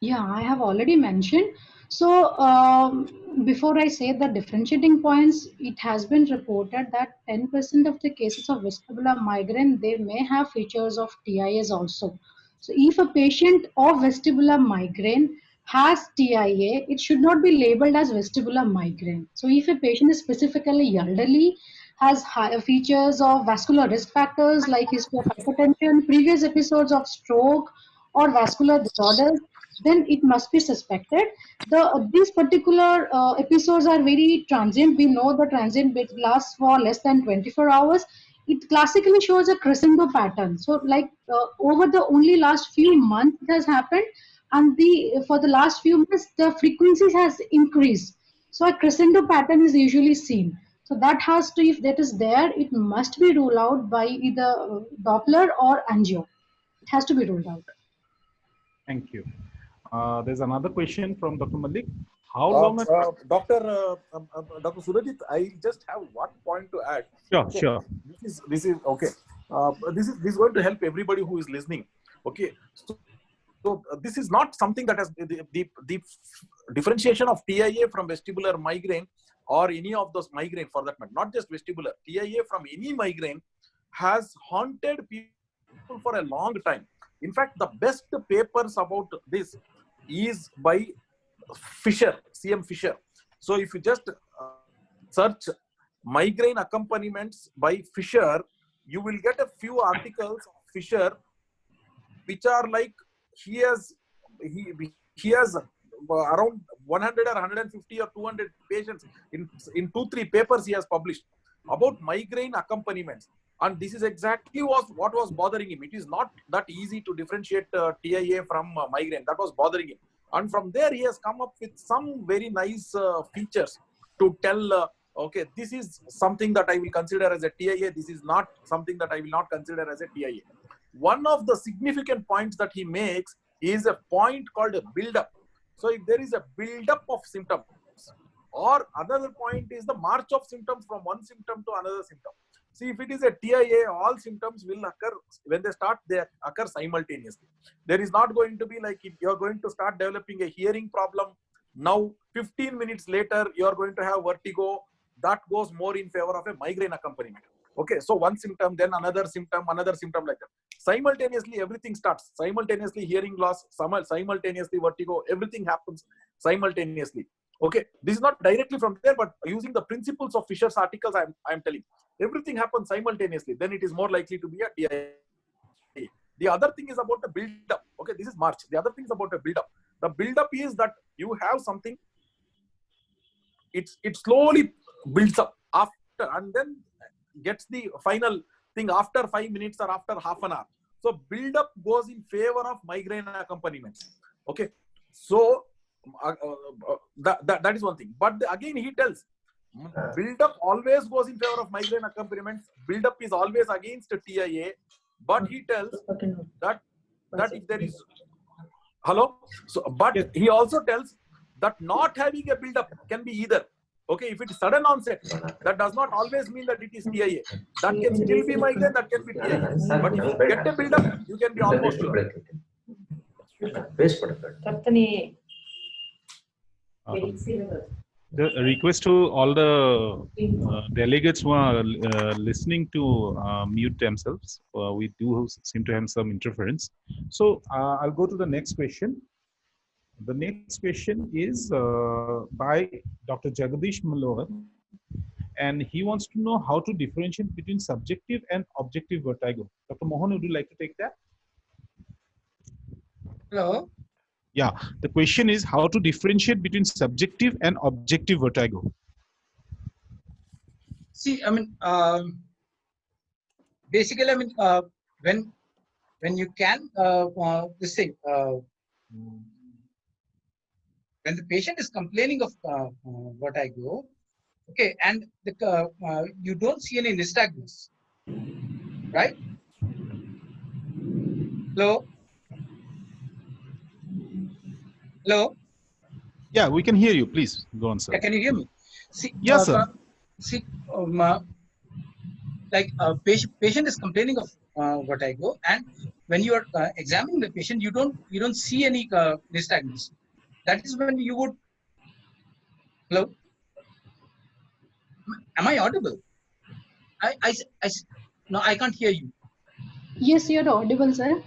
Yeah, I have already mentioned. So before I say the differentiating points, it has been reported that 10% of the cases of vestibular migraine, they may have features of TIAs also. So if a patient of vestibular migraine has TIA, it should not be labeled as vestibular migraine. So if a patient is specifically elderly, has higher features of vascular risk factors like history of hypertension, previous episodes of stroke or vascular disorders, then it must be suspected. These particular episodes are very transient. We know the transient bit lasts for less than 24 hours. It classically shows a crescendo pattern. So like over the only last few months it has happened, and for the last few months the frequencies has increased. So a crescendo pattern is usually seen. So that has to, if that is there, it must be ruled out by either Doppler or angio. It has to be ruled out. Thank you. There's another question from Dr. Malik. How long? Dr. Surajit, I just have one point to add. Sure, okay. Sure. This is okay. This is going to help everybody who is listening. Okay. So this is not something that has the differentiation of TIA from vestibular migraine or any of those migraine for that matter, not just vestibular. TIA from any migraine has haunted people for a long time. In fact, the best papers about this is by Fisher, CM Fisher. So if you just search migraine accompaniments by Fisher, you will get a few articles of Fisher which are like he has around 100 or 150 or 200 patients in 2-3 papers he has published about migraine accompaniments. And this is exactly what was bothering him. It is not that easy to differentiate TIA from migraine. That was bothering him. And from there, he has come up with some very nice features to tell, okay, this is something that I will consider as a TIA. This is not something that I will not consider as a TIA. One of the significant points that he makes is a point called a build-up. So if there is a build-up of symptoms, or another point is the march of symptoms from one symptom to another symptom. See, if it is a TIA, all symptoms will occur when they start, they occur simultaneously. There is not going to be like if you're going to start developing a hearing problem. Now, 15 minutes later, you're going to have vertigo. That goes more in favor of a migraine accompaniment. Okay, so one symptom, then another symptom like that. Simultaneously, everything starts. Simultaneously, hearing loss, simultaneously, vertigo, everything happens simultaneously. Okay, this is not directly from there, but using the principles of Fisher's articles, I'm telling. Everything happens simultaneously. Then it is more likely to be a DIA. The other thing is about the build-up. Okay, this is March. The other thing is about the build-up. The build-up is that you have something. It slowly builds up after, and then gets the final thing after 5 minutes or after half an hour. So build-up goes in favor of migraine accompaniments. Okay, so that is one thing. But again, he tells build-up always goes in favor of migraine accompaniments. Build-up is always against TIA. But he tells that if there is but he also tells that not having a build-up can be either. Okay, if it is sudden onset, that does not always mean that it is TIA. That can still be migraine, that can be TIA. But if you get a build-up, you can be almost sure. The request to all the delegates who are listening to mute themselves. We do seem to have some interference. So I'll go to the next question. The next question is by Dr. Jagadish Malohan, and he wants to know how to differentiate between subjective and objective vertigo. Dr. Mohan, would you like to take that? Hello. Yeah, the question is how to differentiate between subjective and objective vertigo. See, I mean, basically, I mean, when you can, this thing, when the patient is complaining of vertigo, okay, and you don't see any nystagmus, right? Hello? Hello? Yeah, we can hear you. Please go on, sir. Yeah, can you hear me? See, yes, sir. See, like patient is complaining of vertigo, and when you are examining the patient, you don't see any nystagmus. That is when you would. Hello? Am I audible? No, I can't hear you. Yes, you're audible, sir.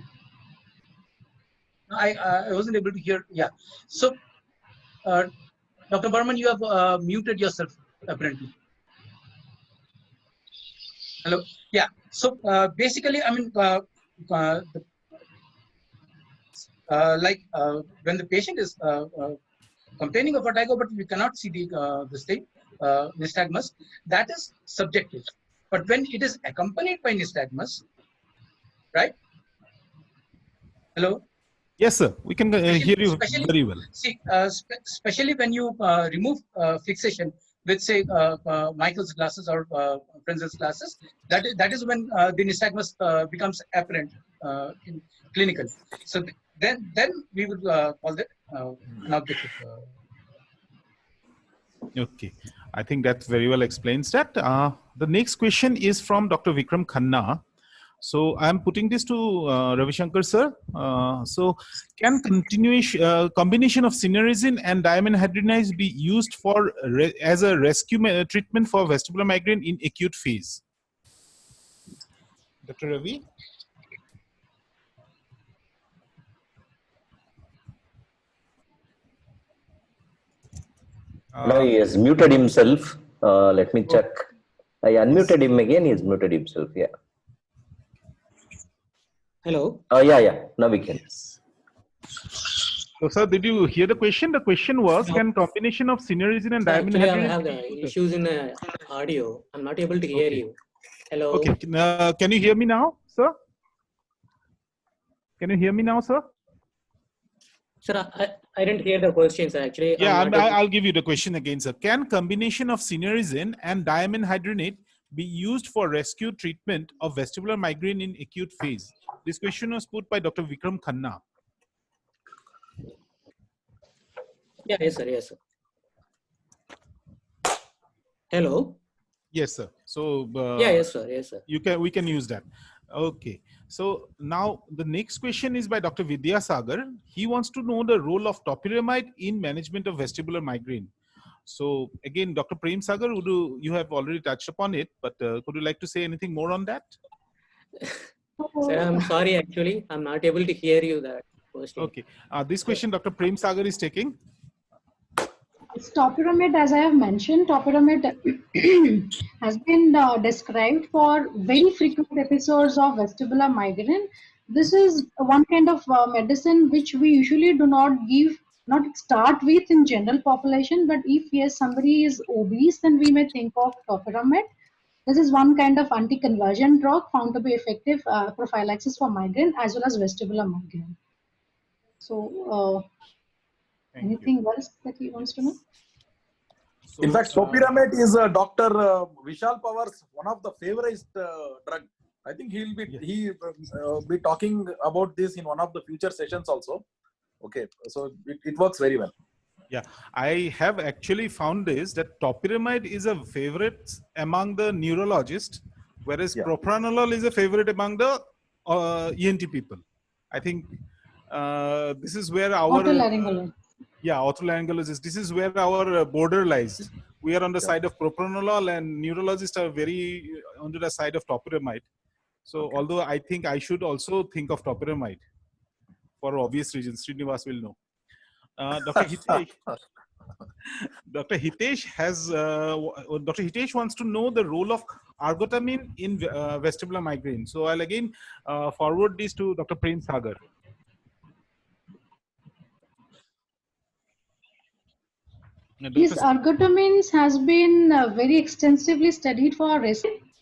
No, I wasn't able to hear. Yeah. So, Dr. Burman, you have muted yourself apparently. Hello. Yeah. So basically, I mean, like when the patient is complaining of vertigo, but we cannot see the this thing, nystagmus, that is subjective. But when it is accompanied by nystagmus, right? Hello. Yes, sir. We can hear you very well. See, especially when you remove fixation with, say, Michael's glasses or Frenzel's glasses, that is when the nystagmus becomes apparent in clinical. So then we would call that an objective. Okay, I think that very well explains that. The next question is from Dr. Vikram Khanna. So I'm putting this to Ravi Shankar sir. So can combination of cinnarizine and dimenhydrinase be used for as a rescue treatment for vestibular migraine in acute phase? Dr. Ravi? No, he has muted himself. Let me check. I unmuted him again. He has muted himself. Yeah. Hello. Yeah. Now we can. So, sir, did you hear the question? The question was, can combination of cinnarizine and dimenhydrinase? Actually, I have the issues in audio. I'm not able to hear you. Hello. Okay. Can you hear me now, sir? Can you hear me now, sir? Sir, I didn't hear the questions actually. Yeah, I'll give you the question again, sir. Can combination of cinnarizine and dimenhydrinate be used for rescue treatment of vestibular migraine in acute phase? This question was put by Dr. Vikram Khanna. Yeah, yes, sir. Yes, sir. Hello. Yes, sir. So yes, sir. Yes, sir. We can use that. Okay. So now the next question is by Dr. Vidya Sagar. He wants to know the role of topiramate in management of vestibular migraine. So again, Dr. Prem Sagar, you have already touched upon it, but could you like to say anything more on that? Sir, I'm sorry, actually, I'm not able to hear you that question. Okay. This question Dr. Prem Sagar is taking. Topiramate, as I have mentioned, topiramate has been described for very frequent episodes of vestibular migraine. This is one kind of medicine which we usually do not give, not start with in general population, but if yes, somebody is obese, then we may think of topiramate. This is one kind of anti-conversion drug found to be effective prophylaxis for migraine as well as vestibular migraine. So, Thank you. anything else that he wants to know? So, In fact, topiramate is Dr. Vishal Pawar's one of the favorite drug. I think he will be talking about this in one of the future sessions also. Okay, so it works very well. yeah, I have actually found this that topiramate is a favorite among the neurologists, whereas Yeah. propranolol is a favorite among the ENT people. I think this is where our Otolaryngologist. otolaryngologist. This is where our border lies. We are on the Yeah. side of propranolol, and neurologists are very on the side of topiramate. So, Okay. although I think I should also think of topiramate for obvious reasons, Srinivas will know. Dr. Hitesh, Dr. Hitesh wants to know the role of ergotamine in vestibular migraine. So I'll again forward this to Dr. Prem Sagar. Yes, ergotamines has been very extensively studied for respiratory,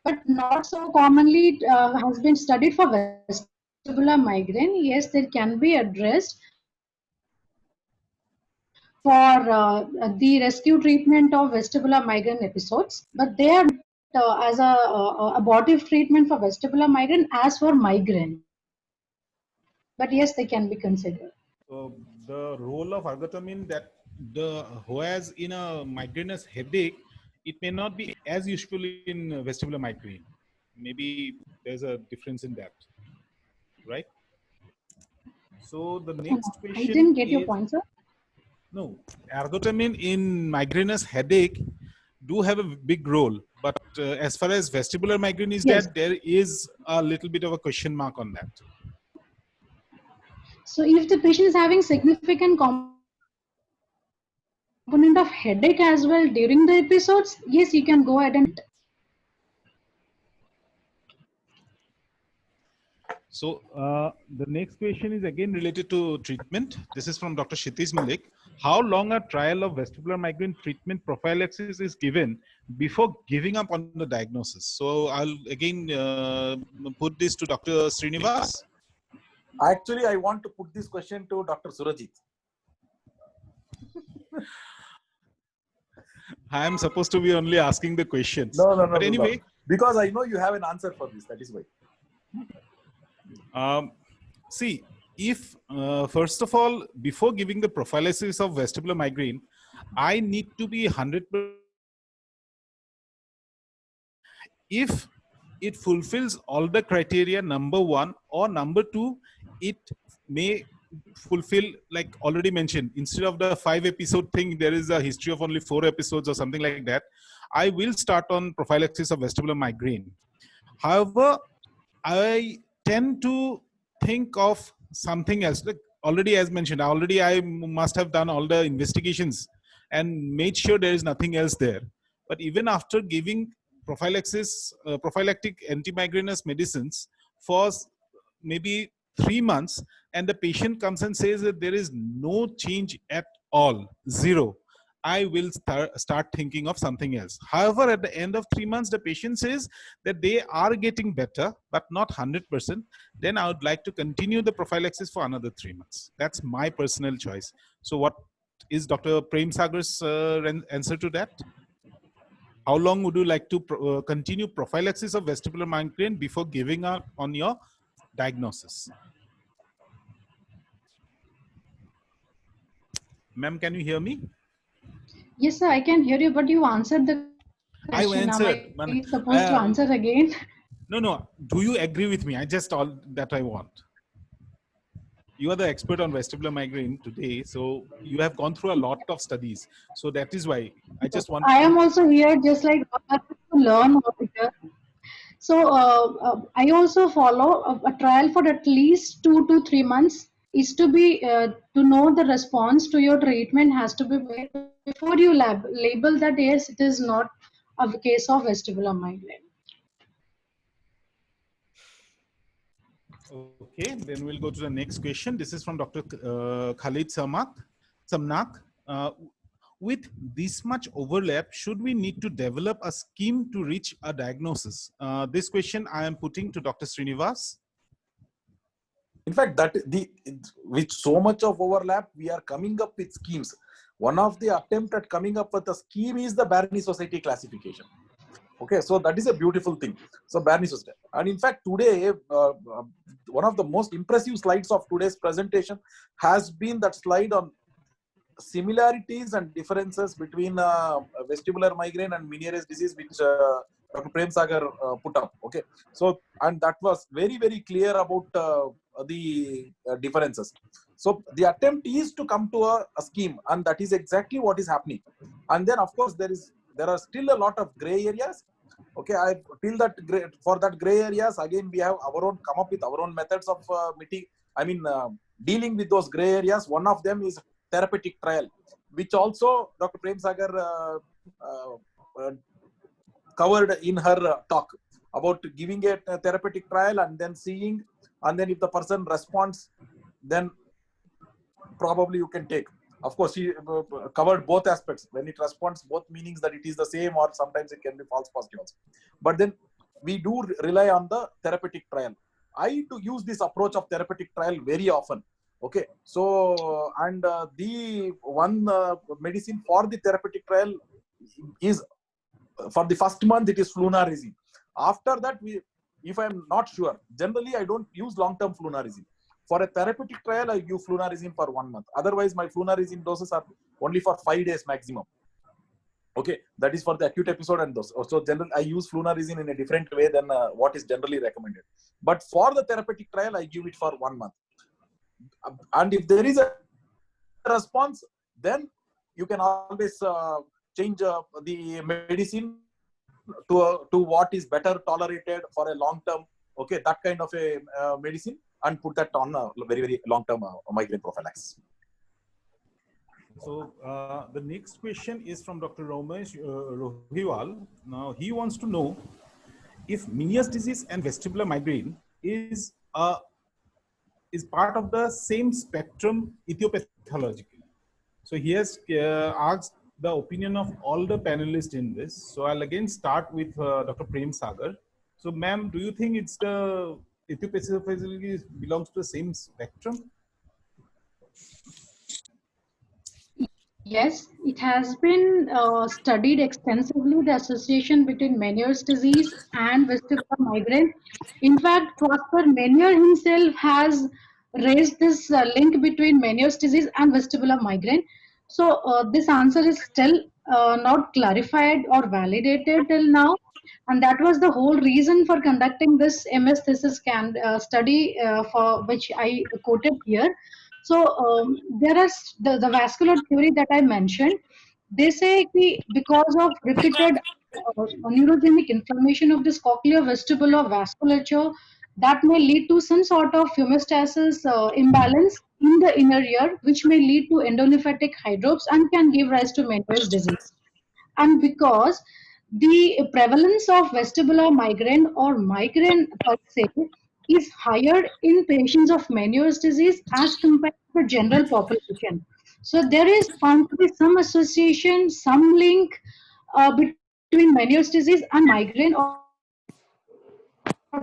but not so commonly has been studied for vestibular migraine. Yes, they can be addressed for the rescue treatment of vestibular migraine episodes, but they are as a abortive treatment for vestibular migraine as for migraine. But yes, they can be considered. The role of ergotamine that whereas in a migrainous headache, it may not be as useful in vestibular migraine. Maybe there's a difference in that, right? So the next question I didn't get your is, point, sir. no, ergotamine in migrainous headache do have a big role, but as far as vestibular migraine is Yes. that, there is a little bit of a question mark on that. So if the patient is having significant component of headache as well during the episodes, yes, you can go ahead and. So the next question is again related to treatment. This is from Dr. Kshitij Malik. How long a trial of vestibular migraine treatment prophylaxis is given before giving up on the diagnosis? So I'll again put this to Dr. Srinivas. Actually, I want to put this question to Dr. Surajit. I am supposed to be only asking the questions. No. But anyway, Because I know you have an answer for this. That is why. see, if first of all, before giving the prophylaxis of vestibular migraine, I need to be 100%. If it fulfills all the criteria, number one, or number two, it may fulfill, like already mentioned, instead of the 5-episode thing, there is a history of only 4 episodes or something like that. I will start on prophylaxis of vestibular migraine. However, I tend to think of something else. Like already, as mentioned, I must have done all the investigations and made sure there is nothing else there. But even after giving prophylaxis, prophylactic anti-migrainous medicines for maybe 3 months, and the patient comes and says that there is no change at all, zero, I will start thinking of something else. However, at the end of 3 months, the patient says that they are getting better, but not 100%. Then I would like to continue the prophylaxis for another 3 months. That's my personal choice. So what is Dr. Prem Sagar's answer to that? How long would you like to continue prophylaxis of vestibular migraine before giving up on your diagnosis? Ma'am, can you hear me? Yes, sir, I can hear you, but you answered the question. I answered. Am I supposed to answer again? No. Do you agree with me? I just all that I want. you are the expert on vestibular migraine today. So you have gone through a lot of studies. So that is why I just want I to. am also here just like to learn over here. So I also follow a trial for at least 2 to 3 months is to be to know the response to your treatment has to be made before you label that yes, it is not a case of vestibular migraine. Okay, then we'll go to the next question. This is from Dr. Khalid Samnak. With this much overlap, should we need to develop a scheme to reach a diagnosis? This question I am putting to Dr. Srinivas. In fact, with so much of overlap, we are coming up with schemes. One of the attempt at coming up with a scheme is the Barney Society classification. Okay, so that is a beautiful thing. So Barney Society, and in fact, today one of the most impressive slides of today's presentation has been that slide on similarities and differences between vestibular migraine and Meniere's disease, which Dr. Prem Sagar put up. Okay, so and that was very clear about the differences. So the attempt is to come to a scheme, and that is exactly what is happening. And then of course there are still a lot of gray areas. Okay, for that gray areas again we have come up with our own methods of dealing with those gray areas. One of them is therapeutic trial, which also Dr. Prem Sagar covered in her talk about giving a therapeutic trial and then seeing, and then if the person responds, then probably you can take. Of course, she covered both aspects. When it responds, both meanings that it is the same, or sometimes it can be false positive also. But then we do rely on the therapeutic trial. I do use this approach of therapeutic trial very often. Okay, so and the one medicine for the therapeutic trial is for the first month it is flunarizine. After that, if I am not sure, generally I don't use long-term flunarizine. For a therapeutic trial, I give flunarizine for 1 month. Otherwise, my flunarizine doses are only for 5 days maximum. Okay, that is for the acute episode and those. So generally, I use flunarizine in a different way than what is generally recommended. But for the therapeutic trial, I give it for 1 month. And if there is a response, then you can always change the medicine to what is better tolerated for a long term. Okay, that kind of a medicine, and put that on a very long term migraine prophylaxis. So the next question is from Dr. Ramesh Rohiwal. Now he wants to know if Meniere's disease and vestibular migraine is part of the same spectrum etiopathologically. So he has asked the opinion of all the panelists in this. So I'll again start with Dr. Prem Sagar. So ma'am, do you think it's the etiopathologically belongs to the same spectrum? Yes, it has been studied extensively, the association between Meniere's disease and vestibular migraine. In fact, Prosper Meniere himself has raised this link between Meniere's disease and vestibular migraine. So this answer is still not clarified or validated till now. And that was the whole reason for conducting this MS thesis study for which I quoted here. So there is the vascular theory that I mentioned. They say because of repeated neurogenic inflammation of this cochlear vestibular vasculature, that may lead to some sort of homeostasis imbalance in the inner ear, which may lead to endolymphatic hydrops and can give rise to Meniere's disease. And because the prevalence of vestibular migraine or migraine per se is higher in patients of Meniere's disease as compared to the general population. So there is found to be some association, some link between Meniere's disease and migraine or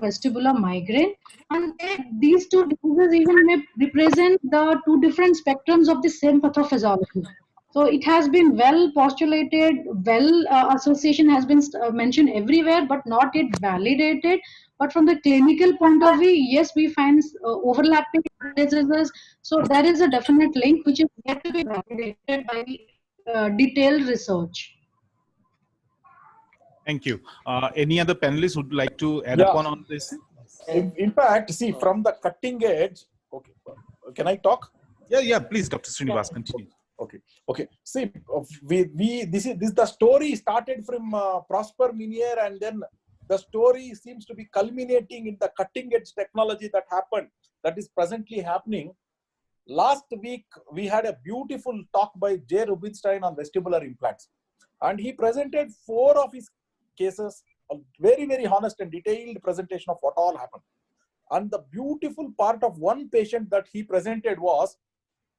vestibular migraine. And these two diseases even may represent the two different spectrums of the same pathophysiology. So it has been well postulated, association has been mentioned everywhere, but not yet validated. But from the clinical point of view, yes, we find overlapping diseases. So there is a definite link which is yet to be validated by detailed research. Thank you. Any other panelists would like to add upon on this? In fact, see, from the cutting edge, okay, can I talk? Yeah, please, Dr. Srinivas, continue. Okay. See, this is the story started from Prosper Minier, and then the story seems to be culminating in the cutting edge technology that happened, that is presently happening. Last week, we had a beautiful talk by Jay Rubinstein on vestibular implants, and he presented 4 of his cases, a very, very honest and detailed presentation of what all happened. And the beautiful part of one patient that he presented was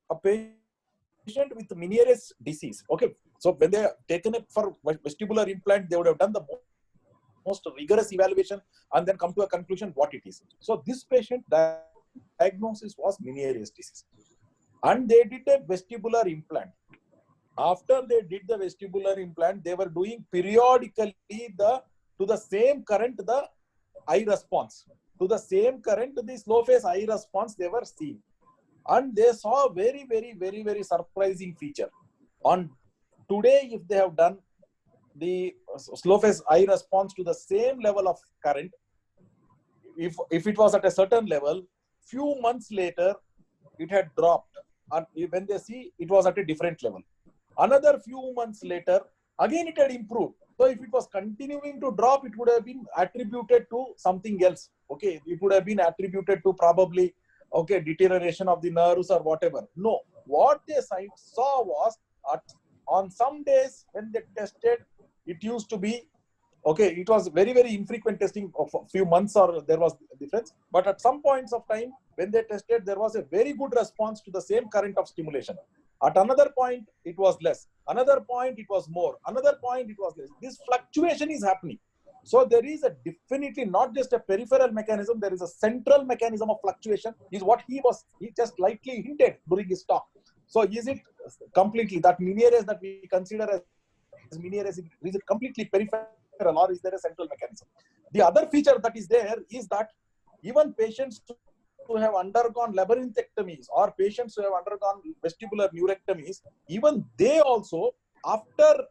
a patient with Meniere's disease. Okay, so when they taken it for vestibular implant, they would have done the most rigorous evaluation and then come to a conclusion what it is. So this patient diagnosis was Meniere's disease, and they did a vestibular implant. After they did the vestibular implant, they were doing periodically to the same current the eye response, to the same current the slow phase eye response they were seeing, and they saw a very, very, very, very surprising feature. On today, if they have done the slow phase eye response to the same level of current, if it was at a certain level, few months later it had dropped, and when they see it was at a different level. Another few months later, again it had improved. So if it was continuing to drop, it would have been attributed to something else. Okay, it would have been attributed to probably deterioration of the nerves or whatever. No, what they saw was on some days when they tested, it used to be it was very, very infrequent testing of a few months, or there was a difference. But at some points of time, when they tested, there was a very good response to the same current of stimulation. At another point, it was less. Another point, it was more. Another point, it was less. This fluctuation is happening. So there is a definitely not just a peripheral mechanism, there is a central mechanism of fluctuation, is what he just lightly hinted during his talk. So is it completely that Meniere's that we consider as Meniere's, is it completely peripheral, or is there a central mechanism? The other feature that is there is that even patients who have undergone labyrinthectomies or patients who have undergone vestibular neurectomies, even they also, after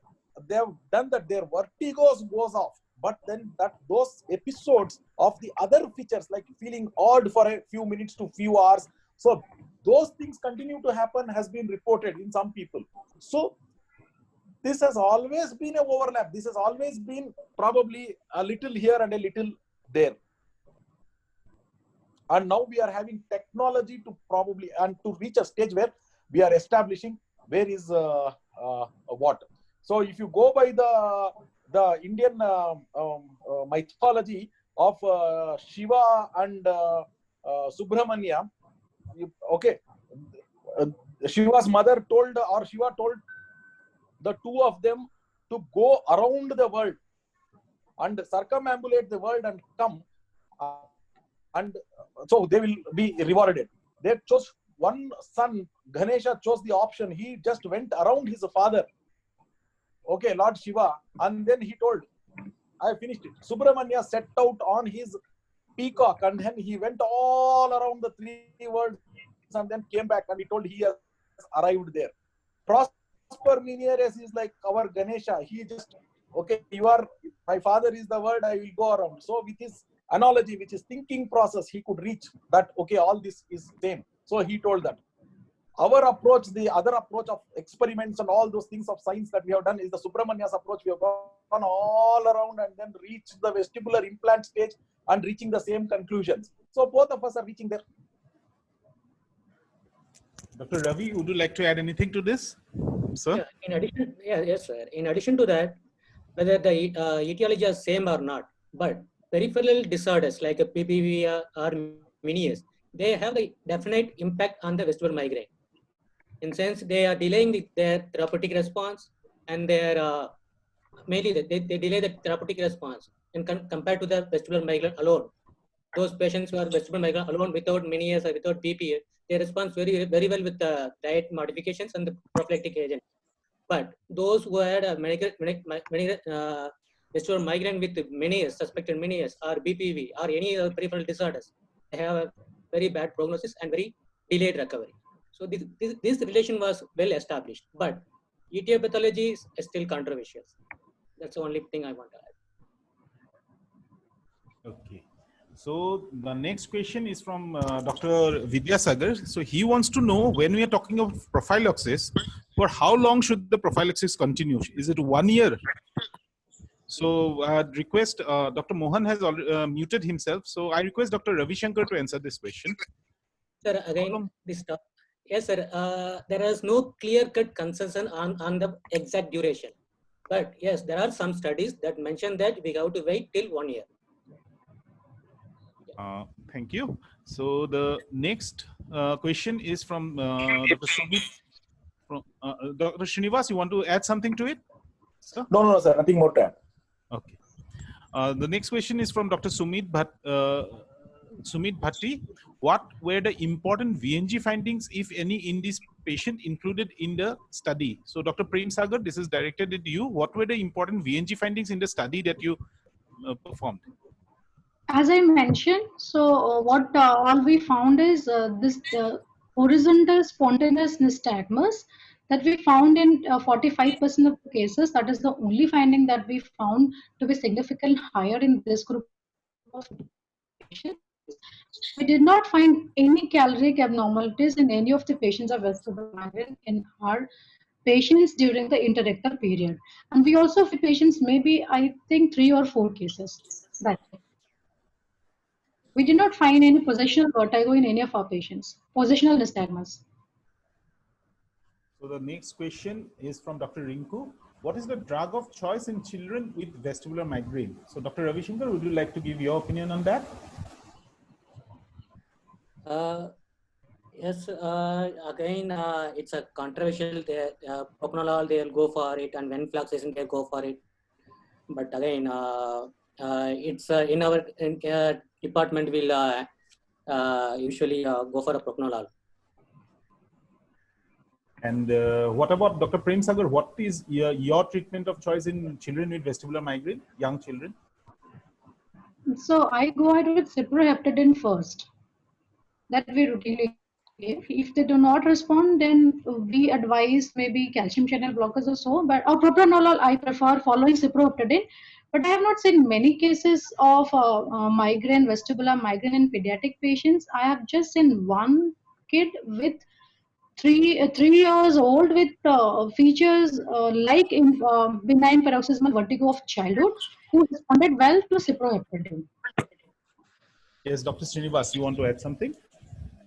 they have done that, their vertigo goes off. But then those episodes of the other features, like feeling odd for a few minutes to few hours, so those things continue to happen, has been reported in some people. So this has always been an overlap. This has always been probably a little here and a little there. And now we are having technology to probably, and to reach a stage where we are establishing where is what. So if you go by the Indian mythology of Shiva and Subramanya, Shiva's mother told, or Shiva told the two of them to go around the world and circumambulate the world and come, and so they will be rewarded. They chose one son, Ganesha chose the option. He just went around his father, Lord Shiva, and then he told, I finished it. Subramanya set out on his peacock, and then he went all around the 3 worlds and then came back, and he told he has arrived there. Prosper Meniere's is like our Ganesha. He just, my father is the word, I will go around. So with his analogy, which is thinking process, he could reach that, all this is same. So he told that. Our approach, the other approach of experiments and all those things of science that we have done, is the Subramanya's approach. We have gone all around and then reached the vestibular implant stage and reaching the same conclusions. So both of us are reaching there. Dr. Ravi, would you like to add anything to this, sir? Yeah, in addition, yes, sir. In addition to that, whether the etiology is same or not, but peripheral disorders like a PPV or Meniere's, they have a definite impact on the vestibular migraine. In sense, they are delaying their therapeutic response, and their mainly they delay the therapeutic response in compared to the vestibular migraine alone. Those patients who are vestibular migraine alone without Meniere's or without PPA, they respond very, very well with the diet modifications and the prophylactic agents. But those who had a vestibular migraine with Meniere's, suspected Meniere's or BPV or any other peripheral disorders, they have a very bad prognosis and very delayed recovery. So this relation was well established, but ETA pathology is still controversial. That's the only thing I want to add. Okay. So the next question is from Dr. Vidyasagar. So he wants to know, when we are talking of prophylaxis, for how long should the prophylaxis continue? Is it 1 year? So I'd request, Dr. Mohan has muted himself. So I request Dr. Ravi Shankar to answer this question. Sir, again, yes, sir. There is no clear-cut consensus on the exact duration. But yes, there are some studies that mention that we have to wait till 1 year. Thank you. So the next question is from Dr. Sumit. Dr. Srinivas, you want to add something to it? Sir? No, sir. Nothing more to add. Okay. The next question is from Dr. Sumit Bhatti. What were the important VNG findings, if any, in this patient included in the study? So Dr. Prem Sagar, this is directed at you. What were the important VNG findings in the study that you performed? As I mentioned, so what all we found is this horizontal spontaneous nystagmus that we found in 45% of the cases. That is the only finding that we found to be significantly higher in this group of patients. We did not find any caloric abnormalities in any of the patients of vestibular migraine in our patients during the interrectal period. And we also have patients, maybe I think 3 or 4 cases. That's it. We did not find any positional vertigo in any of our patients, positional nystagmus. So the next question is from Dr. Rinku. What is the drug of choice in children with vestibular migraine? So Dr. Ravi Shankar, would you like to give your opinion on that? Yes, again, it's a controversial. Propranolol, they'll go for it, and venlafaxine, they'll go for it. But again, it's in our department, we'll usually go for a propranolol. And what about Dr. Prem Sagar? What is your treatment of choice in children with vestibular migraine, young children? So I go ahead with cyproheptadine first. That we routinely give. If they do not respond, then we advise maybe calcium channel blockers or so. But propranolol, I prefer following cyproheptadine. But I have not seen many cases of migraine, vestibular migraine in pediatric patients. I have just seen one kid with 3 years old with features like benign paroxysmal vertigo of childhood, who responded well to cyproheptadine. Yes, Dr. Srinivas, you want to add something?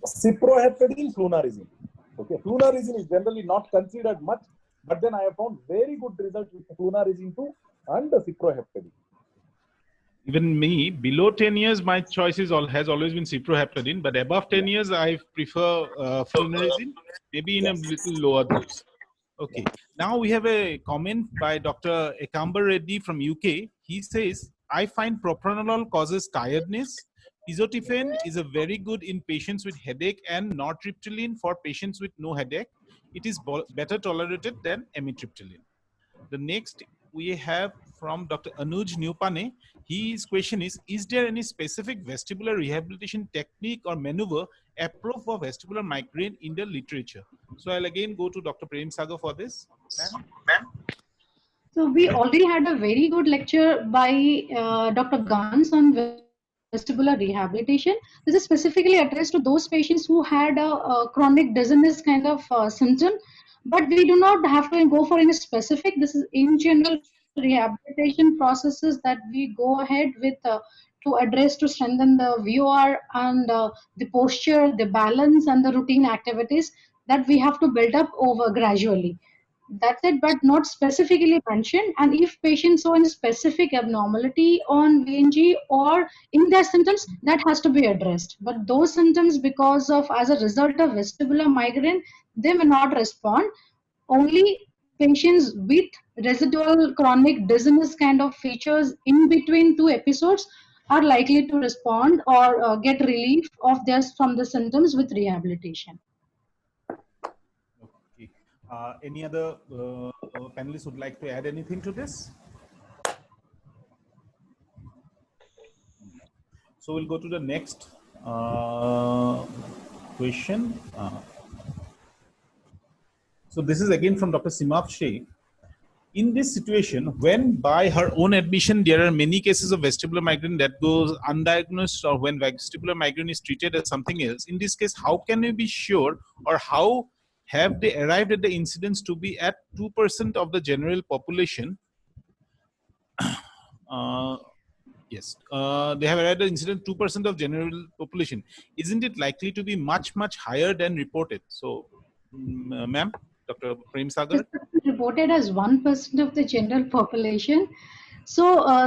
Cyproheptadine, flunarizine. Okay, flunarizine is generally not considered much, but then I have found very good results with flunarizine too and the cyproheptadine. Even me, below 10 years, my choice has always been cyproheptadine, but above 10 years, I prefer flunarizine, maybe in a little lower dose. Okay, now we have a comment by Dr. Ekamber Reddy from UK. He says, I find propranolol causes tiredness. Pizotifen is a very good in patients with headache and nortriptyline for patients with no headache. It is better tolerated than amitriptyline. The next we have from Dr. Anuj Newpane. His question is there any specific vestibular rehabilitation technique or maneuver approved for vestibular migraine in the literature? So I'll again go to Dr. Prem Sagar for this. Ma'am? So we already had a very good lecture by Dr. Gans on vestibular rehabilitation. This is specifically addressed to those patients who had a chronic dizziness kind of symptom, but we do not have to go for any specific. This is in general rehabilitation processes that we go ahead with to address, to strengthen the VOR and the posture, the balance, and the routine activities that we have to build up over gradually. That's it, but not specifically mentioned. And if patients show any specific abnormality on VNG or in their symptoms, that has to be addressed. But those symptoms, because of as a result of vestibular migraine, they may not respond. Only patients with residual chronic dizziness kind of features in between 2 episodes are likely to respond or get relief of theirs from the symptoms with rehabilitation. Okay. Any other panelists would like to add anything to this? So we'll go to the next question. So this is again from Dr. Simaf Sheikh. in this situation, when by her own admission there are many cases of vestibular migraine that goes undiagnosed, or when vestibular migraine is treated as something else, in this case, how can we be sure, or how have they arrived at the incidence to be at 2% of the general population? Yes, they have arrived at the incidence 2% of general population. Isn't it likely to be much, much higher than reported? So, ma'am, Dr. Prem Sagar? It's reported as 1% of the general population. So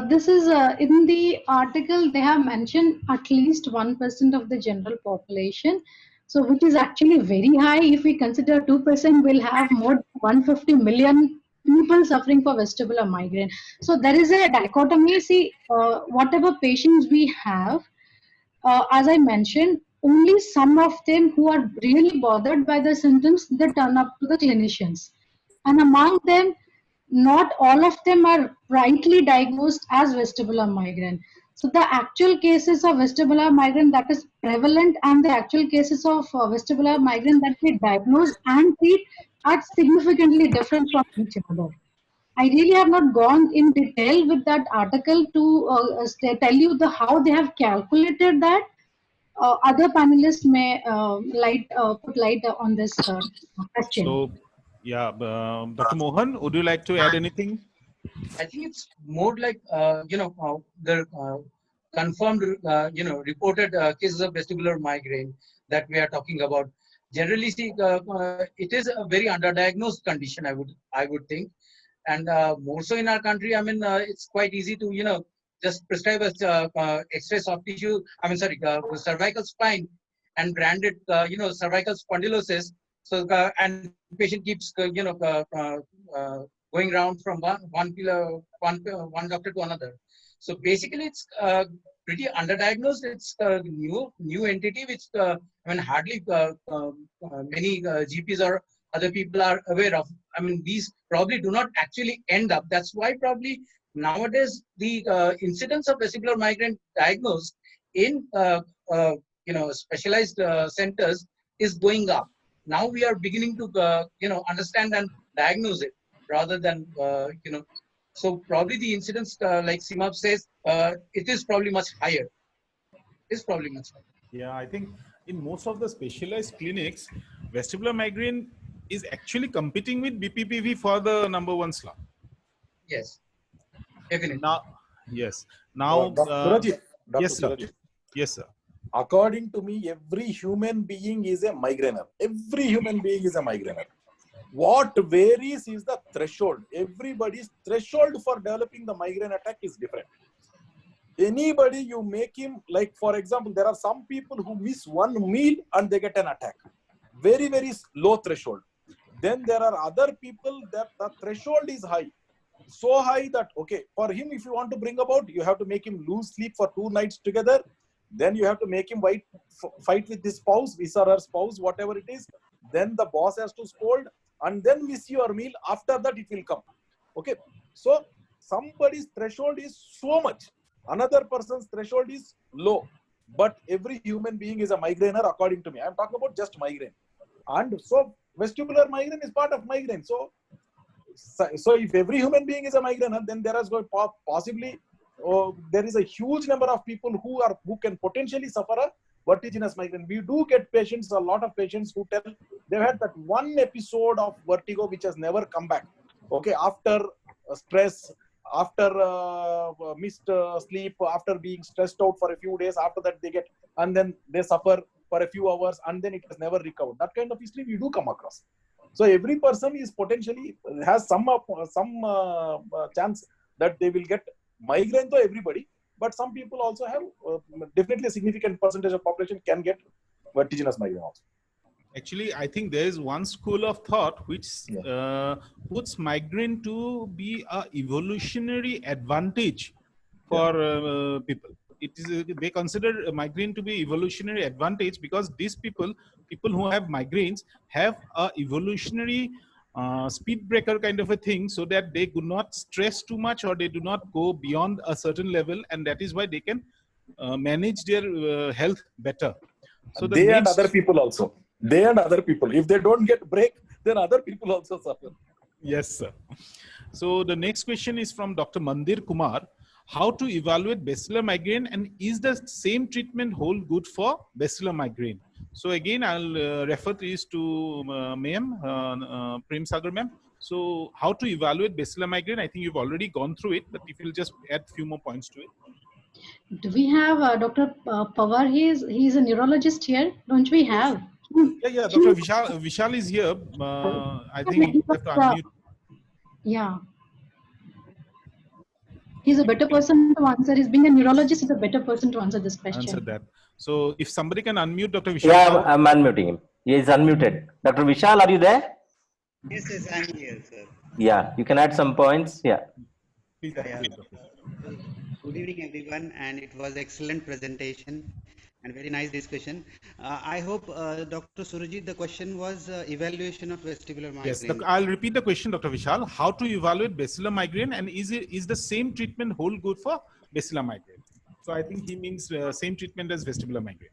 this is in the article, they have mentioned at least 1% of the general population. So which is actually very high. If we consider 2%, we'll have more than 150 million people suffering for vestibular migraine. So there is a dichotomy. See, whatever patients we have, as I mentioned, only some of them who are really bothered by the symptoms, they turn up to the clinicians. And among them, not all of them are rightly diagnosed as vestibular migraine. So the actual cases of vestibular migraine that is prevalent and the actual cases of vestibular migraine that we diagnose and treat are significantly different from each other. I really have not gone in detail with that article to tell you the how they have calculated that. Other panelists may put light on this question. So, yeah, Dr. Mohan, would you like to add anything? I think it's more like the confirmed reported cases of vestibular migraine that we are talking about. Generally, see, it is a very underdiagnosed condition. I would think, and more so in our country. I mean, it's quite easy to just prescribe a X-ray soft tissue. Cervical spine, and brand it cervical spondylosis. So and patient keeps going around from one doctor to another. So basically, it's pretty underdiagnosed. It's a new entity which hardly many GPs or other people are aware of. I mean, these probably do not actually end up. That's why probably nowadays the incidence of vestibular migraine diagnosed in specialized centers is going up. Now we are beginning to understand and diagnose it rather than so probably the incidence like Simab says it is probably much higher. Yeah, I think in most of the specialized clinics, vestibular migraine is actually competing with BPPV for the #1 slot. Yes, definitely. Now, yes. Now, Dr. yes, sir. Surajit. Yes, sir. According to me, every human being is a migrainer. Every human being is a migrainer. What varies is the threshold. Everybody's threshold for developing the migraine attack is different. Anybody you make him, like for example, there are some people who miss one meal and they get an attack. Very, very low threshold. Then there are other people that the threshold is high. So high that, okay, for him, if you want to bring about, you have to make him lose sleep for 2 nights together. Then you have to make him fight with his spouse, his or her spouse, whatever it is. Then the boss has to scold and then miss your meal. After that, it will come. Okay. So somebody's threshold is so much. Another person's threshold is low. But every human being is a migrainer, according to me. I'm talking about just migraine. And so vestibular migraine is part of migraine. So if every human being is a migrainer, then there is going possibly there is a huge number of people who can potentially suffer a vertiginous migraine. We do get patients, a lot of patients who tell they've had that one episode of vertigo which has never come back. Okay, after stress, after missed sleep, after being stressed out for a few days, after that they get, and then they suffer for a few hours and then it has never recovered. That kind of history we do come across. So every person is potentially has some chance that they will get migraine to everybody, but some people also have definitely a significant percentage of population can get vertiginous migraine also. Actually, I think there is one school of thought which puts migraine to be a evolutionary advantage for people. It is they consider migraine to be evolutionary advantage because these people who have migraines have a evolutionary speed breaker kind of a thing, so that they do not stress too much or they do not go beyond a certain level, and that is why they can manage their health better. So they and other people also. They and other people. If they don't get break, then other people also suffer. Yes, sir. So the next question is from Dr. Mandir Kumar. How to evaluate basilar migraine, and is the same treatment hold good for basilar migraine? So again, I'll refer this to ma'am, Prem Sagar ma'am. So how to evaluate basilar migraine? I think you've already gone through it, but if you'll just add few more points to it. Do we have Dr. Pawar? He's a neurologist here. Don't we have? Yeah, Dr. Vishal is here. I think you have to unmute. Yeah. He's a better person to answer. He's being a neurologist, he's a better person to answer this question. Answer that. So if somebody can unmute Dr. Vishal. Yeah, I'm unmuting him. He is unmuted. Dr. Vishal, are you there? Yes, yes, I'm here, sir. Yeah, you can add some points. Yeah. Please, Yeah. Good evening, everyone, and it was excellent presentation and very nice discussion. I hope, Dr. Surajit, the question was evaluation of vestibular migraine. Yes, I'll repeat the question, Dr. Vishal. How to evaluate basilar migraine, and is the same treatment hold good for basilar migraine? So I think he means same treatment as vestibular migraine.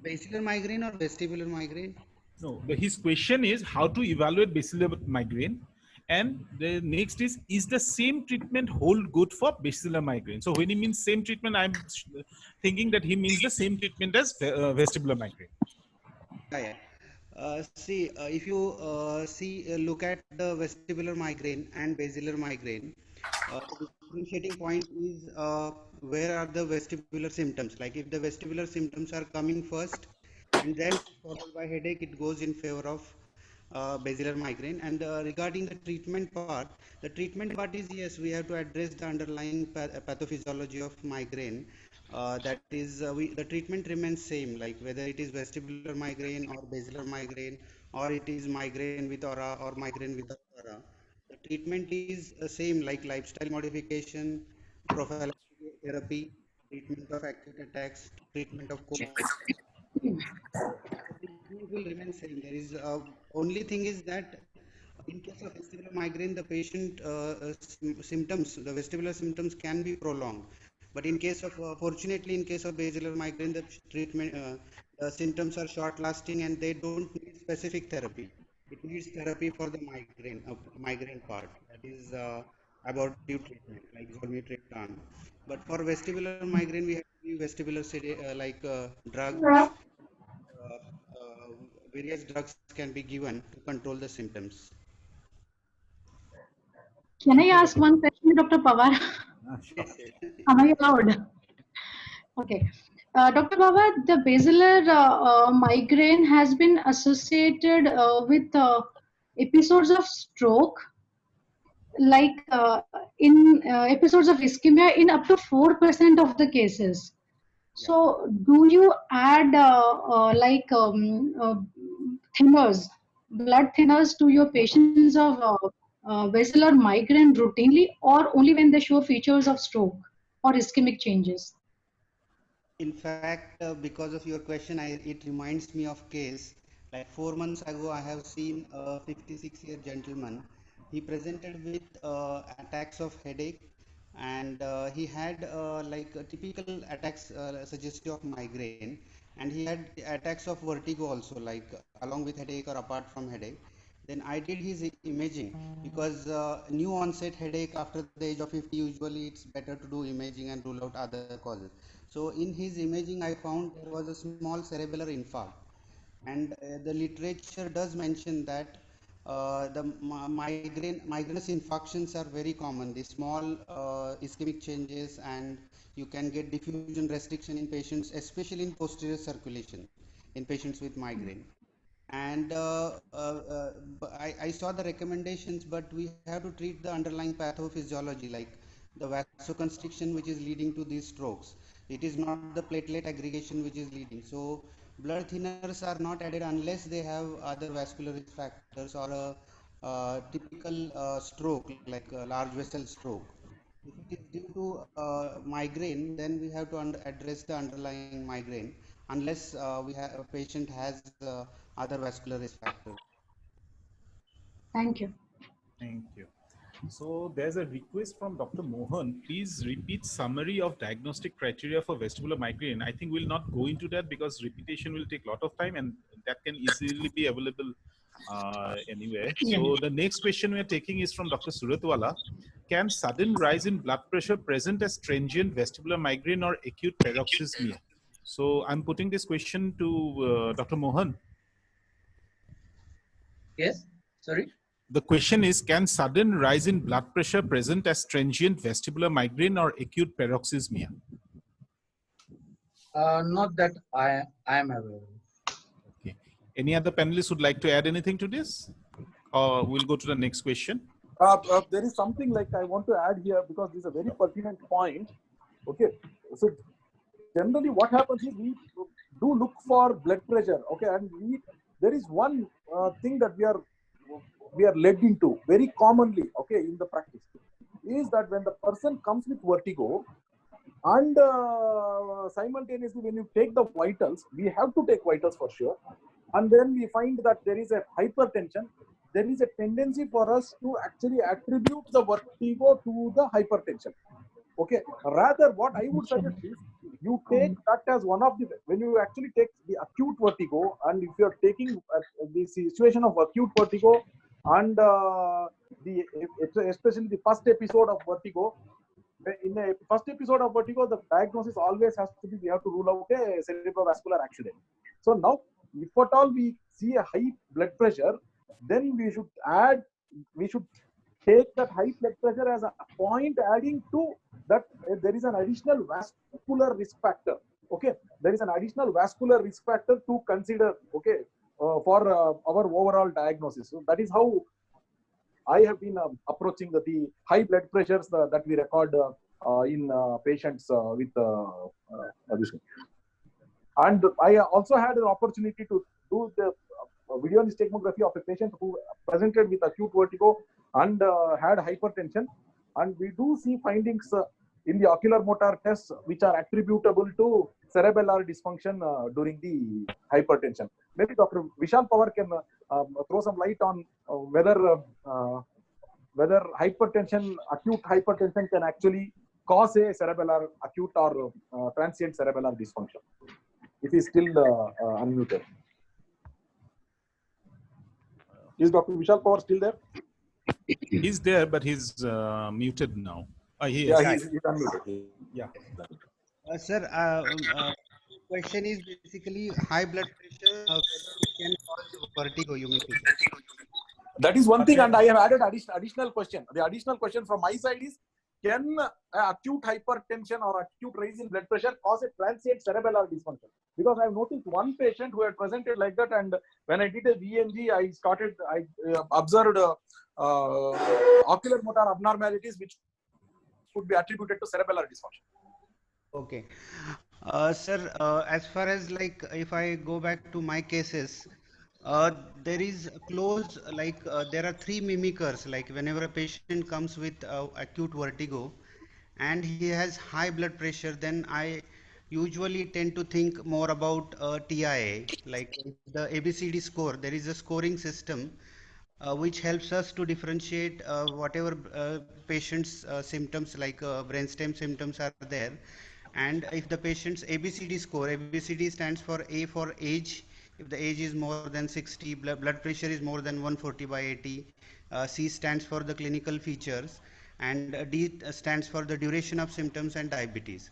Basilar migraine or vestibular migraine? No, his question is how to evaluate basilar migraine, and the next is the same treatment hold good for basilar migraine? So when he means same treatment, I'm thinking that he means the same treatment as vestibular migraine. Yeah. If you look at the vestibular migraine and basilar migraine, the differentiating point is where are the vestibular symptoms? Like if the vestibular symptoms are coming first and then followed by headache, it goes in favor of basilar migraine. And regarding the treatment part is, yes, we have to address the underlying pathophysiology of migraine. That is, the treatment remains same, like whether it is vestibular migraine or basilar migraine, or it is migraine with aura or migraine without aura. The treatment is same, like lifestyle modification, prophylactic therapy, treatment of acute attacks, treatment of treatment will remain same. There is only thing is that in case of vestibular migraine, the patient symptoms, the vestibular symptoms can be prolonged. But in case of, fortunately, in case of basilar migraine, the treatment symptoms are short-lasting and they don't need specific therapy. It needs therapy for the migraine part. That is abortive treatment, like zolmitriptan. But for vestibular migraine, we have to give vestibular drug. Various drugs can be given to control the symptoms. Can I ask one question, Dr. Pawar? Yes, Am I allowed? Okay. Dr. Pawar, the basilar migraine has been associated with episodes of stroke, like in episodes of ischemia in up to 4% of the cases. So do you add thinners, blood thinners to your patients of basilar migraine routinely, or only when they show features of stroke or ischemic changes? in fact, because of your question, it reminds me of case. Like 4 months ago, I have seen a 56-year gentleman. He presented with attacks of headache, and he had typical attacks suggestive of migraine, and he had attacks of vertigo also, like along with headache or apart from headache. Then I did his imaging, because new onset headache after the age of 50, usually it's better to do imaging and rule out other causes. So in his imaging, I found there was a small cerebellar infarct, and the literature does mention that the migrainous infarctions are very common. The small ischemic changes, and you can get diffusion restriction in patients, especially in posterior circulation in patients with migraine. And I saw the recommendations, but we have to treat the underlying pathophysiology, like the vasoconstriction, which is leading to these strokes. It is not the platelet aggregation which is leading. So blood thinners are not added unless they have other vascular risk factors or a typical stroke, like a large vessel stroke. If it is due to migraine, then we have to address the underlying migraine, unless a patient has other vascular risk factors. Thank you. Thank you. So there's a request from Dr. Mohan. Please repeat summary of diagnostic criteria for vestibular migraine. I think we'll not go into that because repetition will take a lot of time, and that can easily be available Anyway, so the next question we are taking is from Dr. Suratwala. Can sudden rise in blood pressure present as transient vestibular migraine or acute paroxysmia? So I'm putting this question to Dr. Mohan. Yes, sorry. The question is, can sudden rise in blood pressure present as transient vestibular migraine or acute paroxysmia? Not that I am aware of. Okay. Any other panelists would like to add anything to this? Or we'll go to the next question. There is something like I want to add here because this is a very pertinent point. Okay, so generally what happens is we do look for blood pressure. Okay, and there is one thing that we are led into very commonly. Okay, in the practice is that when the person comes with vertigo and simultaneously when you take the vitals, we have to take vitals for sure, and then we find that there is a hypertension. There is a tendency for us to actually attribute the vertigo to the hypertension. Okay, rather what I would suggest is you take that as one of the, when you actually take the acute vertigo, and if you are taking the situation of acute vertigo and especially the first episode of vertigo, in a first episode of vertigo, the diagnosis always has to be, we have to rule out a cerebrovascular accident. So now, if at all we see a high blood pressure, then we should take that high blood pressure as a point, adding to that there is an additional vascular risk factor. Okay, there is an additional vascular risk factor to consider. Okay, for our overall diagnosis. So that is how I have been approaching the high blood pressures that we record in patients with this. And I also had an opportunity to do the video nystagmography of a patient who presented with acute vertigo and had hypertension. And we do see findings in the ocular motor tests which are attributable to cerebellar dysfunction during the hypertension. Maybe Dr. Vishal Pawar can throw some light on whether hypertension, acute hypertension can actually cause a cerebellar acute or transient cerebellar dysfunction. If he's still unmuted. Is Dr. Vishal Pawar still there? He's there, but he's muted now. He Yeah, is. he's unmuted. Yeah. Sir, question is basically high blood pressure whether it can cause vertigo, you mean to say? That is one thing, and I have added additional question. The additional question from my side is, can acute hypertension or acute rise in blood pressure cause a transient cerebellar dysfunction? Because I have noticed one patient who had presented like that, and when I did a VNG, I observed ocular motor abnormalities which could be attributed to cerebellar dysfunction. Okay. Sir, as far as like if I go back to my cases, there is close like there are three mimickers. Like whenever a patient comes with acute vertigo and he has high blood pressure, then I usually tend to think more about TIA, like the ABCD score. There is a scoring system which helps us to differentiate whatever patient's symptoms like brainstem symptoms are there. And if the patient's ABCD score, ABCD stands for A for age. If the age is more than 60, blood pressure is more than 140 by 80. C stands for the clinical features, and D stands for the duration of symptoms and diabetes.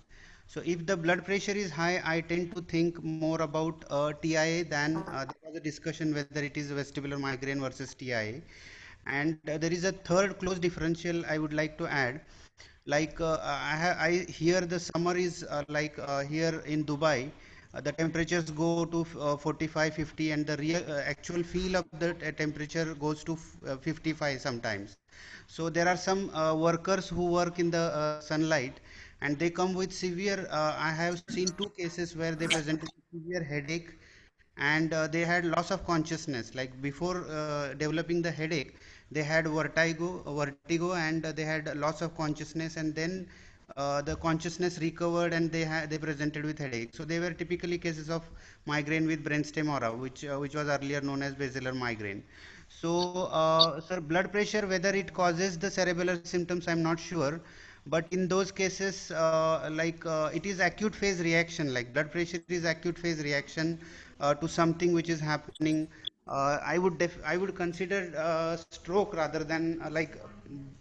So if the blood pressure is high, I tend to think more about TIA than there was a discussion whether it is vestibular migraine versus TIA. And there is a third close differential I would like to add. Like I hear the summer is here in Dubai, the temperatures go to 45, 50, and the real actual feel of the temperature goes to 55 sometimes. So there are some workers who work in the sunlight, and they come with severe. I have seen two cases where they presented severe headache, and they had loss of consciousness. Like before developing the headache, they had vertigo, and they had loss of consciousness, and then the consciousness recovered, and they presented with headache. So they were typically cases of migraine with brainstem aura, which was earlier known as basilar migraine. So, sir, blood pressure, whether it causes the cerebellar symptoms, I'm not sure. But in those cases, it is acute phase reaction, like blood pressure is acute phase reaction to something which is happening I would consider stroke rather than like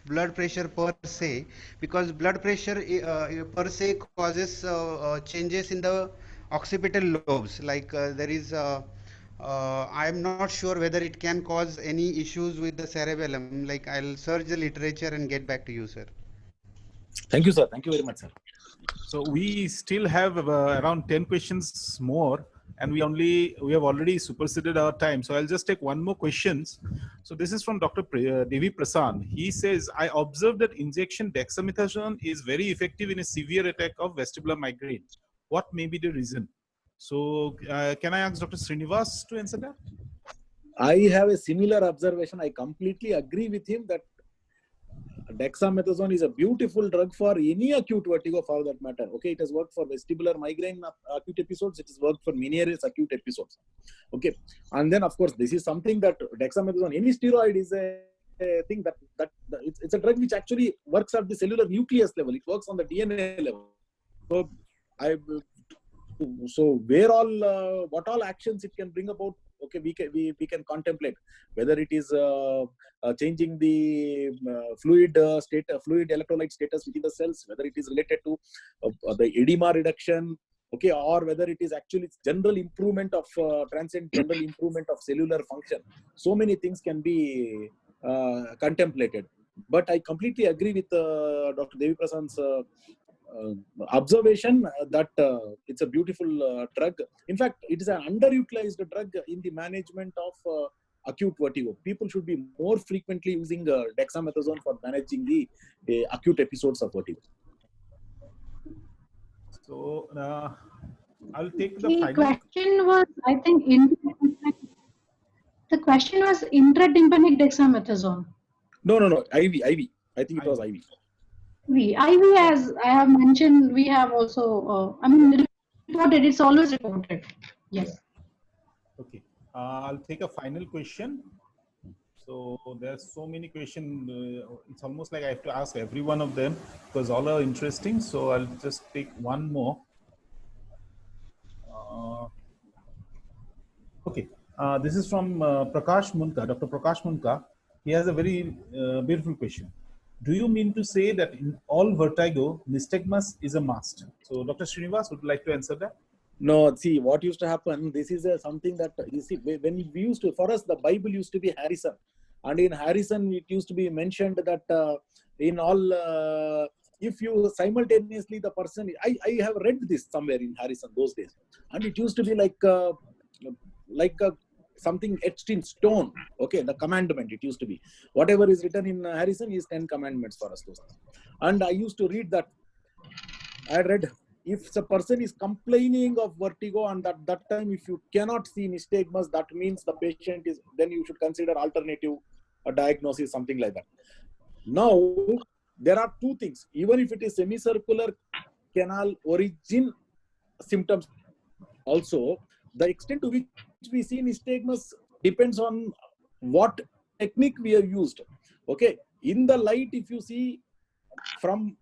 blood pressure per se, because blood pressure per se causes changes in the occipital lobes. Like there is I am not sure whether it can cause any issues with the cerebellum. Like I'll search the literature and get back to you, sir. Thank you, sir. Thank you very much, sir. So we still have around 10 questions more, and we have already superseded our time. So I'll just take one more questions. So this is from Dr. Devi Prasan. He says, I observed that injection dexamethasone is very effective in a severe attack of vestibular migraine. What may be the reason? So can I ask Dr. Srinivas to answer that? I have a similar observation. I completely agree with him that dexamethasone is a beautiful drug for any acute vertigo for that matter. Okay, it has worked for vestibular migraine acute episodes. It has worked for Meniere's acute episodes. Okay, and then of course this is something that dexamethasone, any steroid is a thing that it's a drug which actually works at the cellular nucleus level. It works on the DNA level. So where all what all actions it can bring about, okay, we can contemplate whether it is changing the fluid electrolyte status within the cells, whether it is related to the edema reduction, okay, or whether it is actually general improvement of transient general improvement of cellular function. So many things can be contemplated. But I completely agree with Dr. Devi Prasan's observation that it's a beautiful drug. In fact, it is an underutilized drug in the management of acute vertigo. People should be more frequently using dexamethasone for managing the acute episodes of vertigo. So I'll take the The final question was, I think, the question was intratympanic dexamethasone. No. IV. I think it was IV. IV, as I have mentioned, we have also, reported, it's always reported. Yes. Okay. I'll take a final question. So there's so many questions. It's almost like I have to ask every one of them because all are interesting. So I'll just take one more. Okay. This is from Prakash Munka, Dr. Prakash Munka. He has a very beautiful question. Do you mean to say that in all vertigo, nystagmus is a must? So Dr. Srinivas would like to answer that? No, see, what used to happen, this is something that, you see, when we used to, for us, the Bible used to be Harrison. And in Harrison, it used to be mentioned that in all, if you simultaneously, the person, I have read this somewhere in Harrison those days. And it used to be like something etched in stone. Okay, the commandment, it used to be. Whatever is written in Harrison is 10 commandments for us. And I used to read that. I read, if a person is complaining of vertigo and at that time, if you cannot see nystagmus, that means the patient is, then you should consider alternative diagnosis, something like that. Now, there are two things. Even if it is semicircular canal origin symptoms, also, the extent to which we see nystagmus depends on what technique we have used. Okay, in the light, if you see from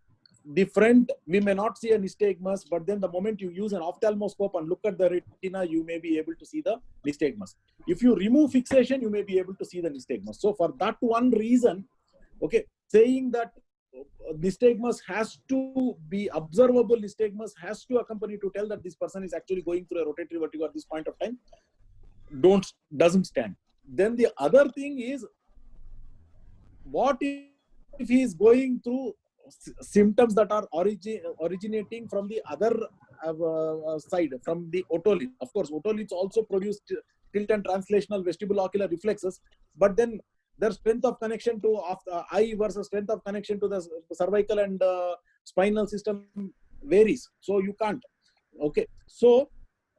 the front, we may not see a nystagmus, but then the moment you use an ophthalmoscope and look at the retina, you may be able to see the nystagmus. If you remove fixation, you may be able to see the nystagmus. So for that one reason, okay, saying that nystagmus has to be observable, nystagmus has to accompany to tell that this person is actually going through a rotatory vertigo at this point of time, doesn't stand. Then the other thing is, what if he is going through symptoms that are originating from the other side, from the otolith? Of course, otoliths also produce tilt and translational vestibulocular reflexes, but then their strength of connection to eye versus strength of connection to the cervical and spinal system varies. So you can't. Okay. So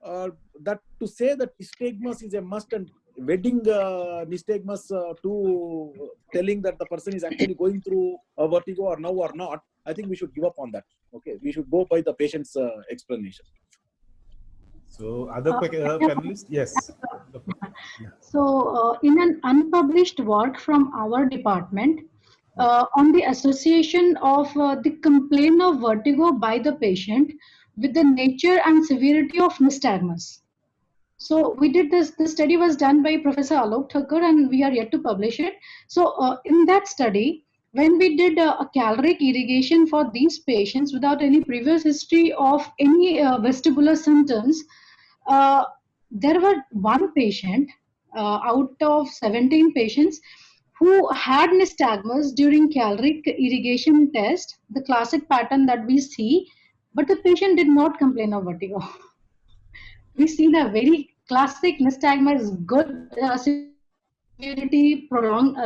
that to say that nystagmus is a must and wedding nystagmus to telling that the person is actually going through a vertigo or now or not, I think we should give up on that. Okay. We should go by the patient's explanation. So other panelists, yes. So in an unpublished work from our department on the association of the complaint of vertigo by the patient with the nature and severity of nystagmus. So we did this. The study was done by Professor Alok Thakur, and we are yet to publish it. So in that study, when we did a caloric irrigation for these patients without any previous history of any vestibular symptoms, uh, there were one patient out of 17 patients who had nystagmus during caloric irrigation test, the classic pattern that we see, but the patient did not complain of vertigo. We see the very classic nystagmus is good severity, prolonged,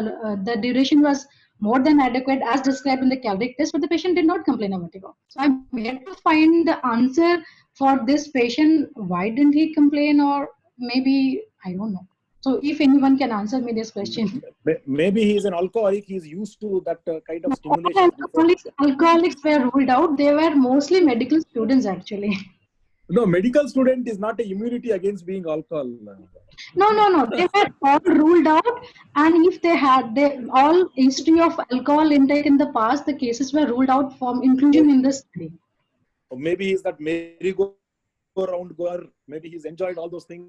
the duration was more than adequate as described in the caloric test, but the patient did not complain of vertigo. So I'm yet to find the answer for this patient. Why didn't he complain? Or maybe, I don't know. So if anyone can answer me this question. Maybe he is an alcoholic. He is used to that kind of All stimulation. alcoholics were ruled out. They were mostly medical students actually. No, medical student is not a immunity against being alcohol. No. They were all ruled out, and if they had all history of alcohol intake in the past, the cases were ruled out from inclusion in the study. Or maybe he's that merry-go-round goer. Maybe he's enjoyed all those things.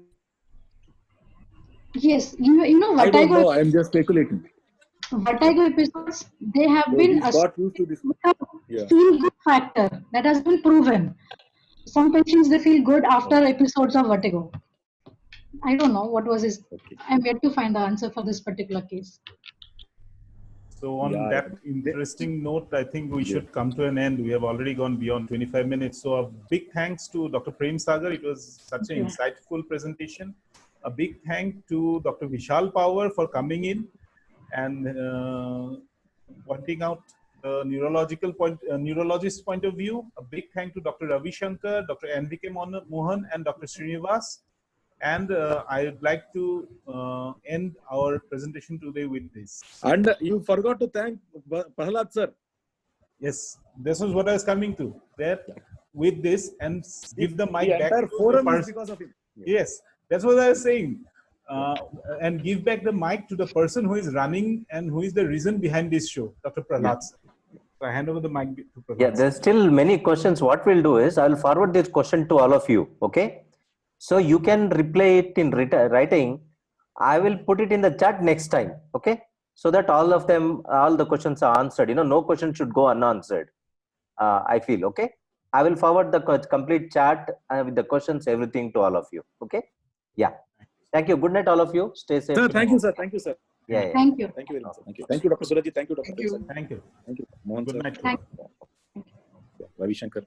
Yes, you know I don't know. vertigo. I'm just speculating. Vertigo episodes, they have been He's got used to this. Yeah. feel good factor that has been proven. Some patients they feel good after episodes of vertigo. I don't know what was his. Okay. I'm yet to find the answer for this particular case. So on that interesting note, I think we should come to an end. We have already gone beyond 25 minutes. So a big thanks to Dr. Prem Sagar. It was such an insightful presentation. A big thank to Dr. Vishal Power for coming in and pointing out the neurologist point of view. A big thank to Dr. Ravi Shankar, Dr. Enrique Mohan, and Dr. Srinivas. And I would like to end our presentation today with this. And you forgot to thank Prahlad sir. Yes, this was what I was coming to. There, with this, and give the mic back. Entire forum is because of him. Yes, that's what I was saying. And give back the mic to the person who is running and who is the reason behind this show, Dr. Prahlad sir. So I hand over the mic to Prahlad. Yeah, there's still many questions. What we'll do is I'll forward this question to all of you. Okay. So you can reply it in writing. I will put it in the chat next time. Okay. So that all the questions are answered. No question should go unanswered. I feel. Okay. I will forward the complete chat with the questions, everything to all of you. Okay. Yeah. Thank you. Good night, all of you. Stay safe. No, thank you, sir. Thank you, sir. Yeah. Thank you. Thank you very much. Thank you. Thank you, Dr. Surajit. Thank you, Dr. Thank you. Thank you. Thank you. Mohan Good sir. night. Thank Ravi Shankar.